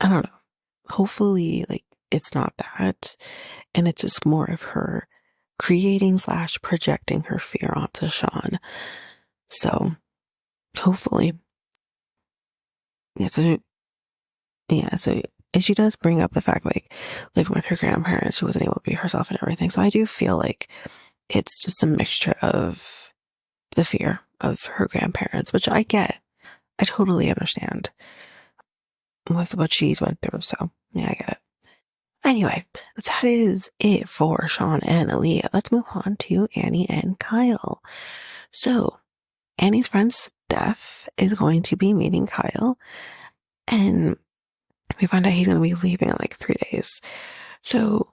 I don't know, hopefully, like, it's not that. And it's just more of her creating / projecting her fear onto Sean. So, hopefully. Yeah, so, yeah, so and she does bring up the fact, like, living with her grandparents, she wasn't able to be herself and everything. So I do feel like it's just a mixture of the fear of her grandparents, which I get. I totally understand with what she's went through. So yeah, I get it. Anyway, that is it for Sean and Aaliyah. Let's move on to Annie and Kyle. So Annie's friend Steph is going to be meeting Kyle, and we find out he's going to be leaving in like 3 days. So,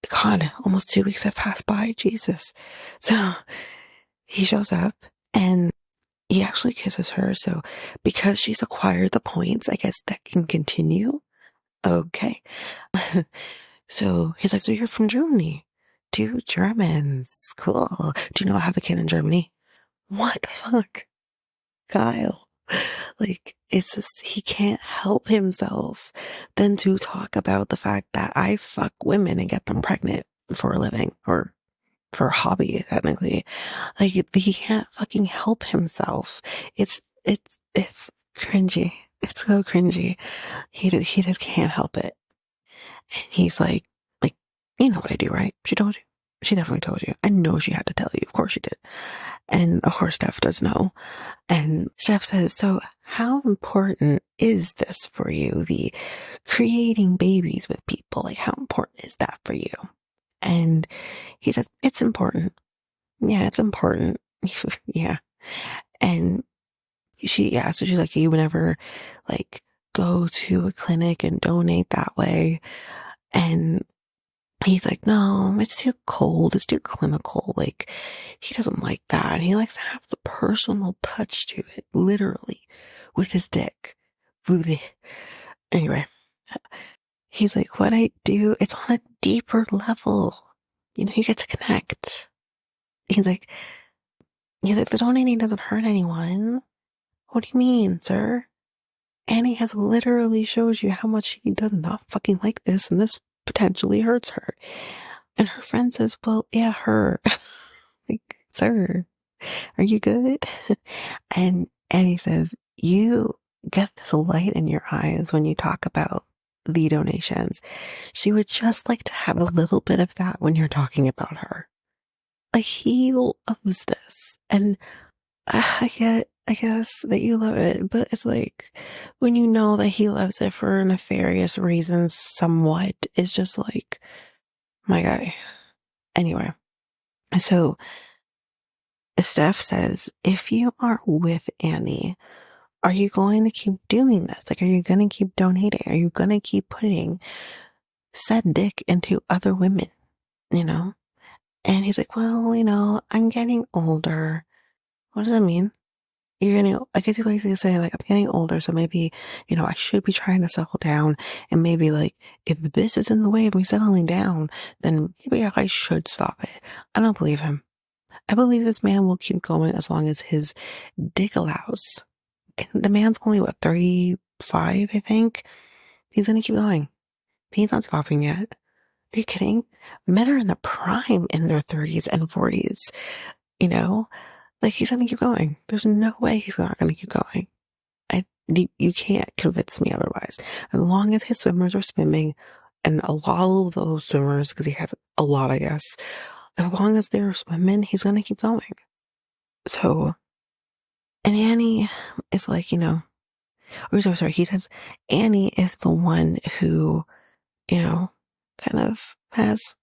God, almost 2 weeks have passed by. Jesus. So he shows up and he actually kisses her. So because she's acquired the points, I guess that can continue. Okay. So he's like, so you're from Germany? 2 Germans. Cool. Do you know I have a kid in Germany? What the fuck? Kyle. Like, it's just, he can't help himself than to talk about the fact that I fuck women and get them pregnant for a living, or for a hobby, technically. Like, he can't fucking help himself. It's cringy. It's so cringy. He just can't help it. And he's like, you know what I do, right? She told you. She definitely told you. I know she had to tell you. Of course she did. And of course Steph does know. And Steph says, so how important is this for you? The creating babies with people, like how important is that for you? And he says, it's important. Yeah, it's important. Yeah. And so she's like, you would never like go to a clinic and donate that way. And he's like, no, it's too cold. It's too clinical. Like, he doesn't like that. He likes to have the personal touch to it, literally, with his dick. Anyway, he's like, what I do, it's on a deeper level. You get to connect. he's like, yeah, the donating doesn't hurt anyone. What do you mean, sir? Annie has literally shows you how much she does not fucking like this, and this potentially hurts her. And her friend says, well, yeah, her. Like, sir, are you good? And Annie says, you get this light in your eyes when you talk about the donations. She would just like to have a little bit of that when you're talking about her. Like, he loves this. And I guess that you love it, but it's like when you know that he loves it for nefarious reasons, somewhat, it's just like, my guy. Anyway, so Steph says, if you are with Annie, are you going to keep doing this? Like, are you going to keep donating? Are you going to keep putting said dick into other women? You know? And he's like, well, I'm getting older. What does that mean? You're getting, I guess he's basically saying, like, I'm getting older, so maybe, I should be trying to settle down. And maybe, like, if this is in the way of me settling down, then maybe I should stop it. I don't believe him. I believe this man will keep going as long as his dick allows. And the man's only, what, 35, I think? He's gonna keep going. He's not stopping yet. Are you kidding? Men are in the prime in their 30s and 40s, you know? Like, he's gonna keep going. There's no way he's not gonna keep going. You can't convince me otherwise. As long as his swimmers are swimming, and a lot of those swimmers, because he has a lot, I guess, as long as they're swimming, he's gonna keep going. So, and Annie is like, or sorry, he says Annie is the one who, kind of has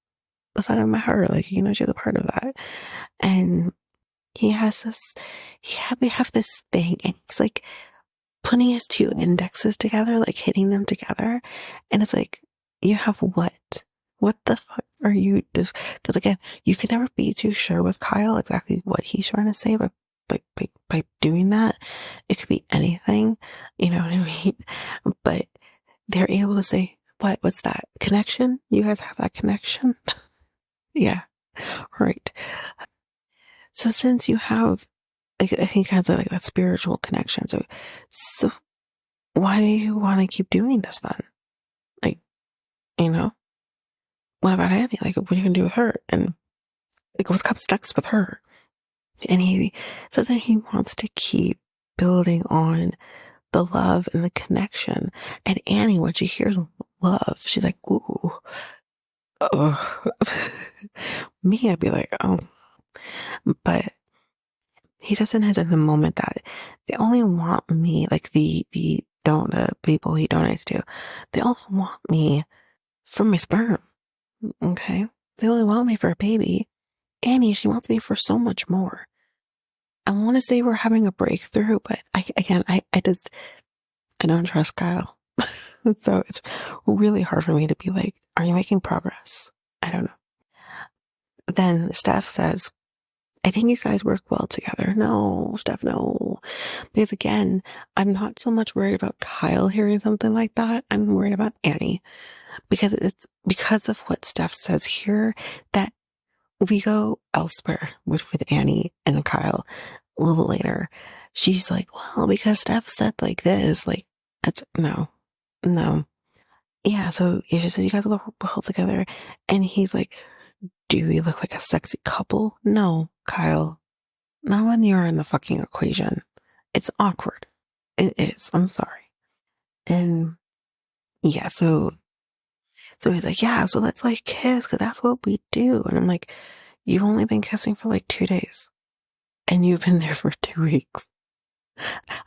the side of my heart. Like, she's a part of that. And he has this, we have this thing, and he's like putting his two indexes together, like hitting them together. And it's like, you have what? What the fuck are you just, because again, you can never be too sure with Kyle exactly what he's trying to say, but by doing that, it could be anything, you know what I mean? But they're able to say, what's that connection? You guys have that connection? Yeah, right. So since you have, like, I think has like that spiritual connection, so why do you want to keep doing this then? Like, what about Annie? Like, what are you gonna do with her? And like, what's comes next with her? And he says that he wants to keep building on the love and the connection. And Annie, when she hears love, she's like, ooh, ugh. Me, I'd be like, oh. But he says in the moment that they only want me, like the people he donates to, they only want me for my sperm. Okay? They only want me for a baby. Annie, she wants me for so much more. I want to say we're having a breakthrough, but I don't trust Kyle. So it's really hard for me to be like, are you making progress? I don't know. But then Steph says, I think you guys work well together. No, Steph, no. Because again, I'm not so much worried about Kyle hearing something like that. I'm worried about Annie. Because it's because of what Steph says here that we go elsewhere with Annie and Kyle a little later. She's like, well, because Steph said like this, like, that's no. Yeah, so she said you guys look well together. And he's like, do we look like a sexy couple? No, Kyle. Not when you're in the fucking equation. It's awkward. It is. I'm sorry. And yeah, so he's like, yeah, so let's like kiss because that's what we do. And I'm like, you've only been kissing for like 2 days and you've been there for 2 weeks.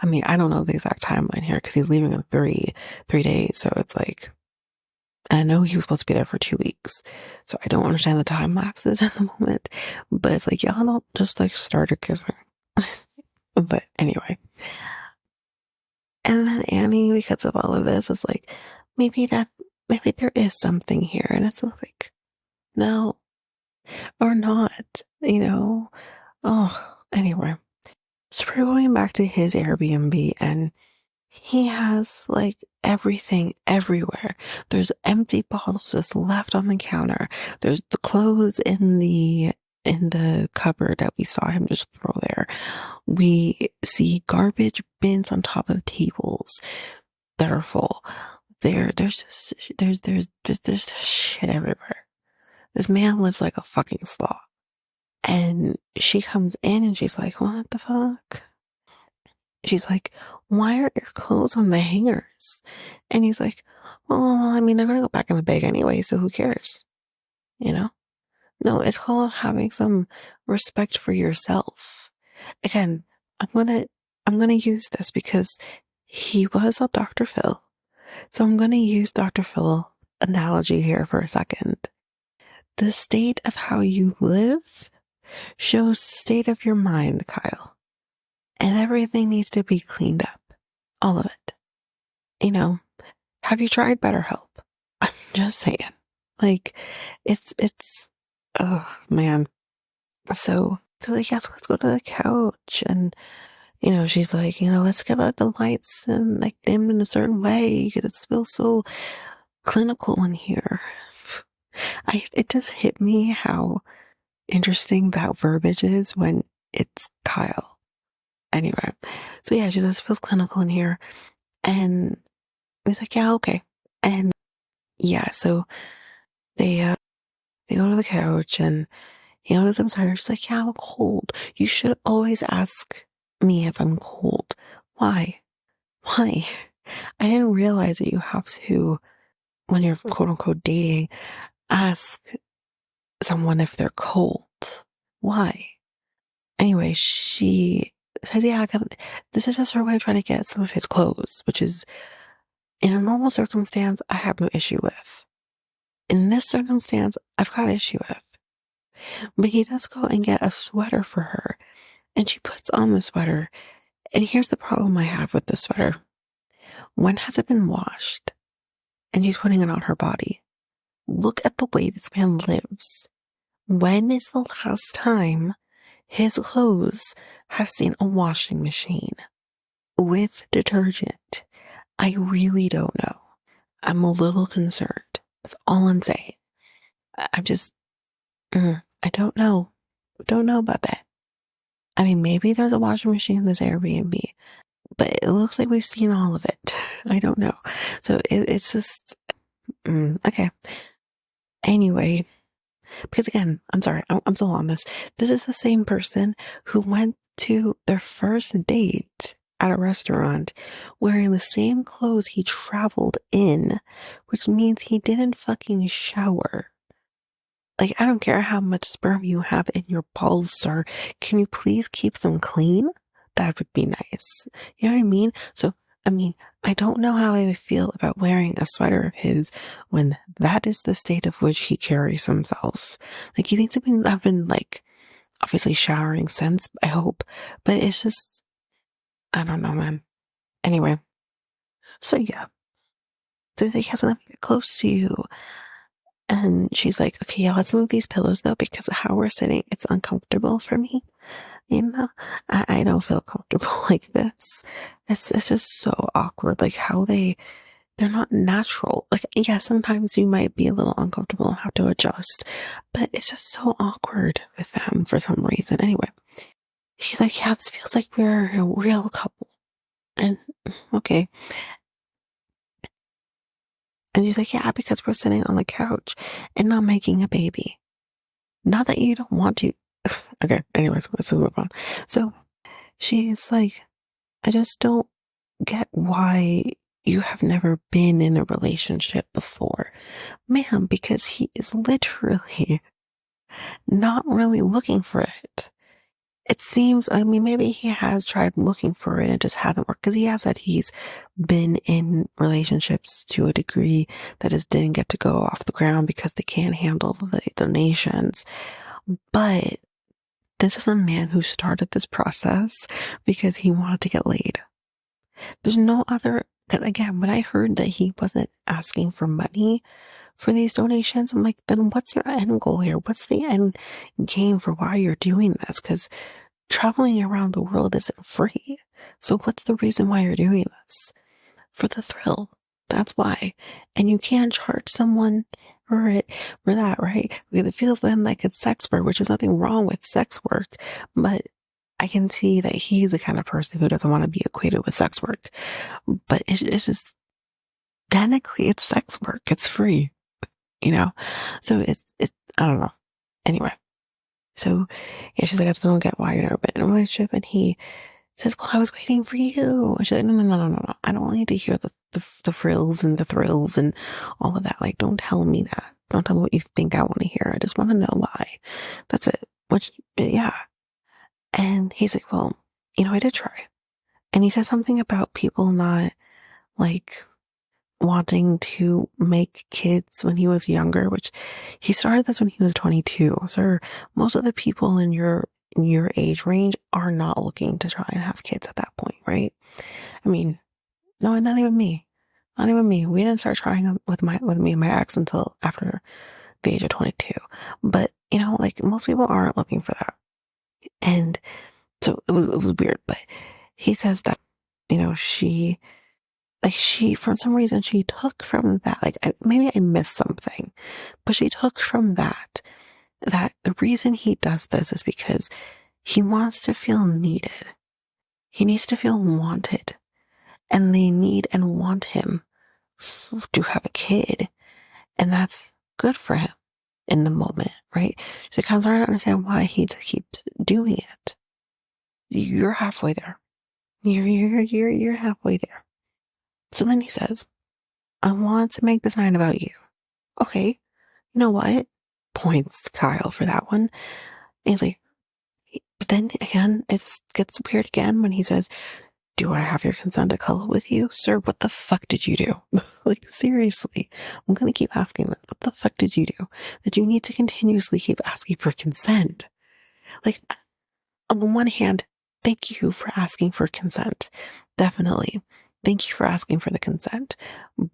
I mean, I don't know the exact timeline here because he's leaving in three days. So it's like, I know he was supposed to be there for 2 weeks. So I don't understand the time lapses at the moment, but it's like, y'all don't just like started kissing. But anyway. And then Annie, because of all of this, is like, maybe there is something here. And it's like, no, or not, Oh, anyway. So we're going back to his Airbnb and he has like everything everywhere. There's empty bottles just left on the counter. There's the clothes in the in the cupboard that we saw him just throw there, we see garbage bins on top of tables that are full. There's just shit everywhere. This man lives like a fucking sloth. And she comes in and she's like, what the fuck? She's like, why aren't your clothes on the hangers? And he's like, well, I mean, they're gonna go back in the bag anyway, so who cares? You know? No, it's called having some respect for yourself. Again, I'm gonna I'm gonna use this because he was a Dr. Phil. So I'm gonna use Dr. Phil analogy here for a second. The state of how you live shows the state of your mind, Kyle. And everything needs to be cleaned up. All of it. You know, have you tried BetterHelp? I'm just saying. Like, oh man. So like, yes, let's go to the couch. And, she's like, let's get out the lights and like dim in a certain way because it feels so clinical in here. It just hit me how interesting that verbiage is when it's Kyle. Anyway, so yeah, she says it feels clinical in here. And he's like, yeah, okay. And yeah, so they go to the couch and he goes upstairs. She's like, yeah, I'm cold. You should always ask me if I'm cold. Why? Why? I didn't realize that you have to, when you're quote unquote dating, ask someone if they're cold. Why? Anyway, she says, yeah, this is just her way of trying to get some of his clothes, which is, in a normal circumstance, I have no issue with. In this circumstance, I've got issue with. But he does go and get a sweater for her, and she puts on the sweater. And here's the problem I have with the sweater. When has it been washed? And she's putting it on her body. Look at the way this man lives. When is the last time his clothes have seen a washing machine with detergent? I really don't know. I'm a little concerned. That's all I'm saying. I'm just, I don't know. Don't know about that. I mean, maybe there's a washing machine in this Airbnb, but it looks like we've seen all of it. I don't know. So it's just, okay. Anyway, because again, I'm sorry, I'm still on this. This is the same person who went to their first date at a restaurant wearing the same clothes he traveled in, which means he didn't fucking shower. Like, I don't care how much sperm you have in your balls, sir. Can you please keep them clean? That would be nice. You know what I mean? So, I mean, I don't know how I would feel about wearing a sweater of his when that is the state of which he carries himself. Like, he needs to have been, like, obviously showering since, I hope. But it's just, I don't know, man. Anyway. So, yeah. So, he has enough to get close to you. And she's like, okay, yeah, let's move these pillows though, because of how we're sitting, it's uncomfortable for me. I don't feel comfortable like this. It's just so awkward. Like how they're not natural. Like, yeah, sometimes you might be a little uncomfortable and have to adjust, but it's just so awkward with them for some reason. Anyway, she's like, yeah, this feels like we're a real couple. And okay. And she's like, yeah, because we're sitting on the couch and not making a baby. Not that you don't want to. Okay, anyways, let's move on. So she's like, I just don't get why you have never been in a relationship before. Ma'am, because he is literally not really looking for it. It seems, I mean, maybe he has tried looking for it and it just hasn't worked because he has said he's been in relationships to a degree that just didn't get to go off the ground because they can't handle the donations. But this is a man who started this process because he wanted to get laid. There's no other, because again, when I heard that he wasn't asking for money for these donations, I'm like, then what's your end goal here? What's the end game for why you're doing this? Because traveling around the world isn't free. So what's the reason why you're doing this? For the thrill. That's why. And you can't charge someone for it, for that, right? Because it feels then like it's sex work, which is nothing wrong with sex work, but I can see that he's the kind of person who doesn't want to be equated with sex work. But it's just, technically it's sex work. It's free, you know? So I don't know. Anyway. So yeah, she's like, I just don't get why you're never been in a relationship. And he says, well, I was waiting for you. And she's like, no, no, no, no, no, no. I don't need to hear the frills and the thrills and all of that. Like, don't tell me that. Don't tell me what you think I want to hear. I just want to know why. That's it. Which, yeah. And he's like, well, I did try. And he says something about people not like wanting to make kids when he was younger, which he started this when he was 22. So most of the people in your age range are not looking to try and have kids at that point, right? I mean, no, not even me. Not even me. We didn't start trying with me and my ex until after the age of 22. But, like most people aren't looking for that. And so it was weird, but he says that, for some reason, she took from that, like, maybe I missed something, but she took from that the reason he does this is because he wants to feel needed. He needs to feel wanted, and they need and want him to have a kid, and that's good for him in the moment, right? So I'm starting to understand why he keeps doing it. You're halfway there. You're halfway there. So then he says, I want to make this night about you. Okay, you know what? Points Kyle for that one. And he's like, but then again, it gets weird again when he says, do I have your consent to cuddle with you? Sir, what the fuck did you do? Like, seriously, I'm going to keep asking this. What the fuck did you do? That you need to continuously keep asking for consent? Like, on the one hand, thank you for asking for consent. Definitely. Thank you for asking for the consent.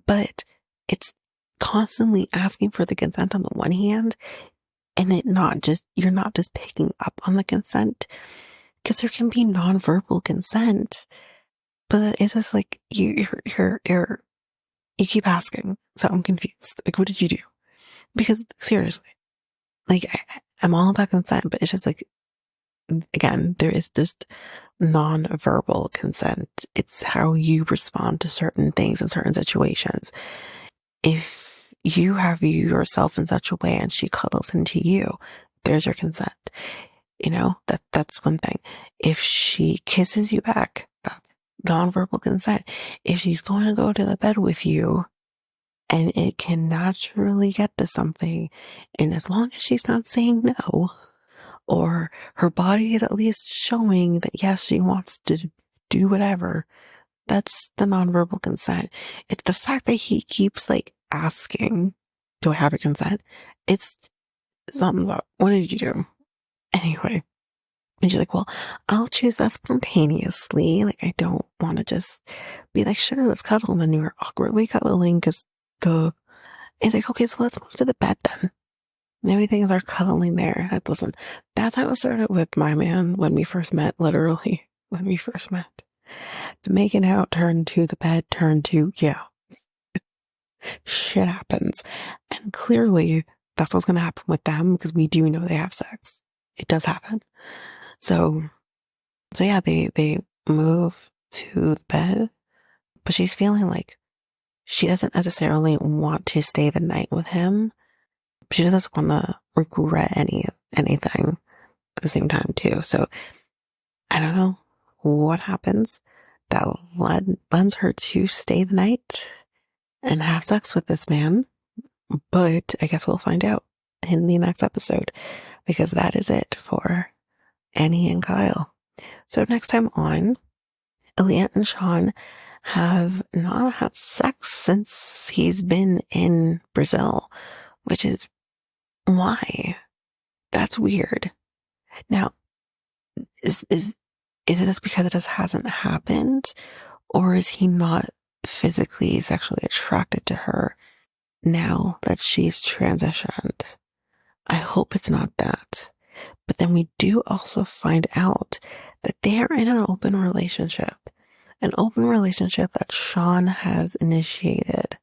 But it's constantly asking for the consent on the one hand, and you're not just picking up on the consent, because there can be nonverbal consent, but it's just like you keep asking. So I'm confused. Like, what did you do? Because seriously, like, I'm all about consent, but it's just like, again, there is this non-verbal consent. It's how you respond to certain things in certain situations. If you have yourself in such a way and she cuddles into you, there's your consent. That's one thing. If she kisses you back, that's non-verbal consent. If she's going to go to the bed with you and it can naturally get to something, and as long as she's not saying no, or her body is at least showing that yes, she wants to do whatever, that's the nonverbal consent. It's the fact that he keeps like asking, do I have your consent? It's something's up. What did you do? Anyway. And she's like, well, I'll choose that spontaneously. Like, I don't want to just be like, sure, let's cuddle. And then we were awkwardly cuddling because duh. And he's like, okay, so let's move to the bed then. And everything is our cuddling there. Listen, that's how it started with my man when we first met, literally, when we first met. The making out turned to the bed, turned to, yeah, shit happens. And clearly, that's what's going to happen with them because we do know they have sex. It does happen. So yeah, they move to the bed, but she's feeling like she doesn't necessarily want to stay the night with him. She doesn't want to regret anything at the same time too. So I don't know what happens that lends her to stay the night and have sex with this man. But I guess we'll find out in the next episode, because that is it for Annie and Kyle. So next time on, Elliot and Sean have not had sex since he's been in Brazil, which is why. That's weird. Now, is it just because it just hasn't happened, or is he not physically sexually attracted to her now that she's transitioned? I hope it's not that. But then we do also find out that they are in an open relationship that Sean has initiated.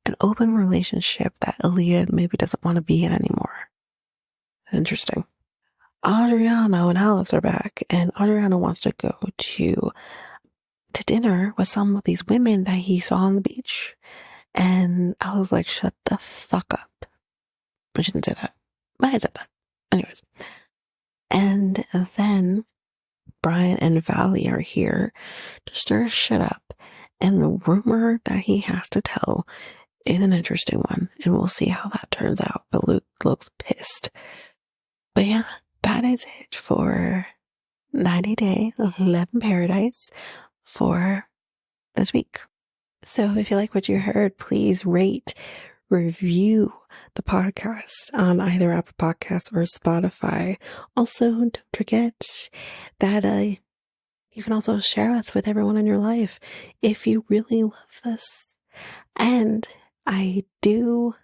an open relationship that Aaliyah maybe doesn't want to be in anymore. Interesting. Adriano and Alex are back, and Adriano wants to go to dinner with some of these women that he saw on the beach. And I was like, shut the fuck up. I shouldn't say that, but I said that. Anyways. And then Brian and Valley are here to stir shit up. And the rumor that he has to tell is an interesting one. And we'll see how that turns out. But Luke looks pissed. But yeah, that is it for 90 Day Love in Paradise for this week. So if you like what you heard, please rate, review the podcast on either Apple Podcasts or Spotify. Also, don't forget that you can also share us with everyone in your life if you really love this. And I do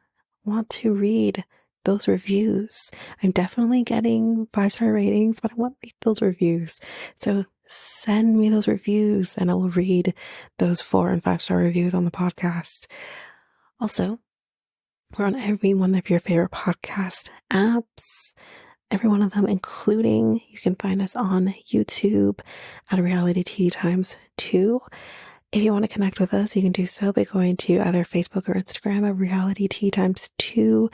want to read those reviews. I'm definitely getting 5-star ratings, but I want to read those reviews. So send me those reviews and I will read those 4 and 5-star reviews on the podcast. Also, we're on every one of your favorite podcast apps, every one of them, including you can find us on YouTube at Reality Tea Times 2. If you want to connect with us, you can do so by going to either Facebook or Instagram at Reality Tea Times 2.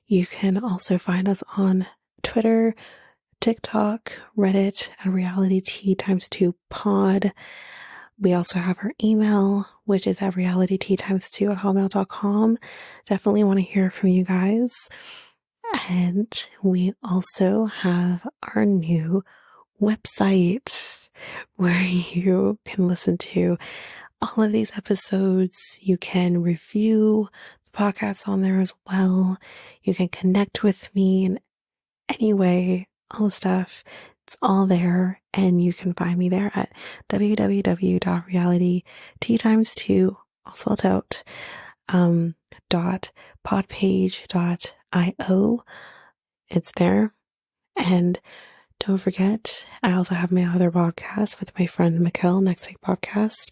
You can also find us on Twitter, TikTok, Reddit at Reality Tea Times 2 Pod. We also have our email, which is at realityteatimes2 at hotmail.com. Definitely want to hear from you guys. And we also have our new website where you can listen to all of these episodes. You can review the podcast on there as well. You can connect with me in any way, all the stuff. It's all there, and you can find me there at www.realityteatimes2, all spelled out, .podpage.io. It's there. And don't forget, I also have my other podcast with my friend Mikkel, Next Take Podcast,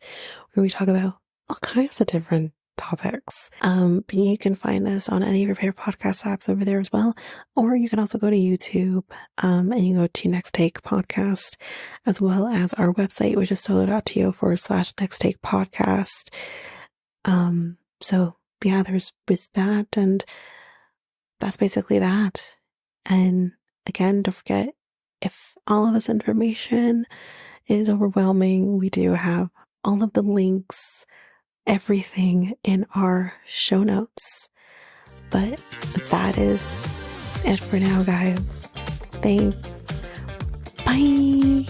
where we talk about all kinds of different topics. But you can find us on any of your favorite podcast apps over there as well. Or you can also go to YouTube, and you go to Next Take Podcast, as well as our website, which is solo.to/Next Take Podcast. So yeah, there's that, and that's basically that. And again, don't forget, if all of this information is overwhelming, we do have all of the links, everything in our show notes. But that is it for now, guys. Thanks. Bye.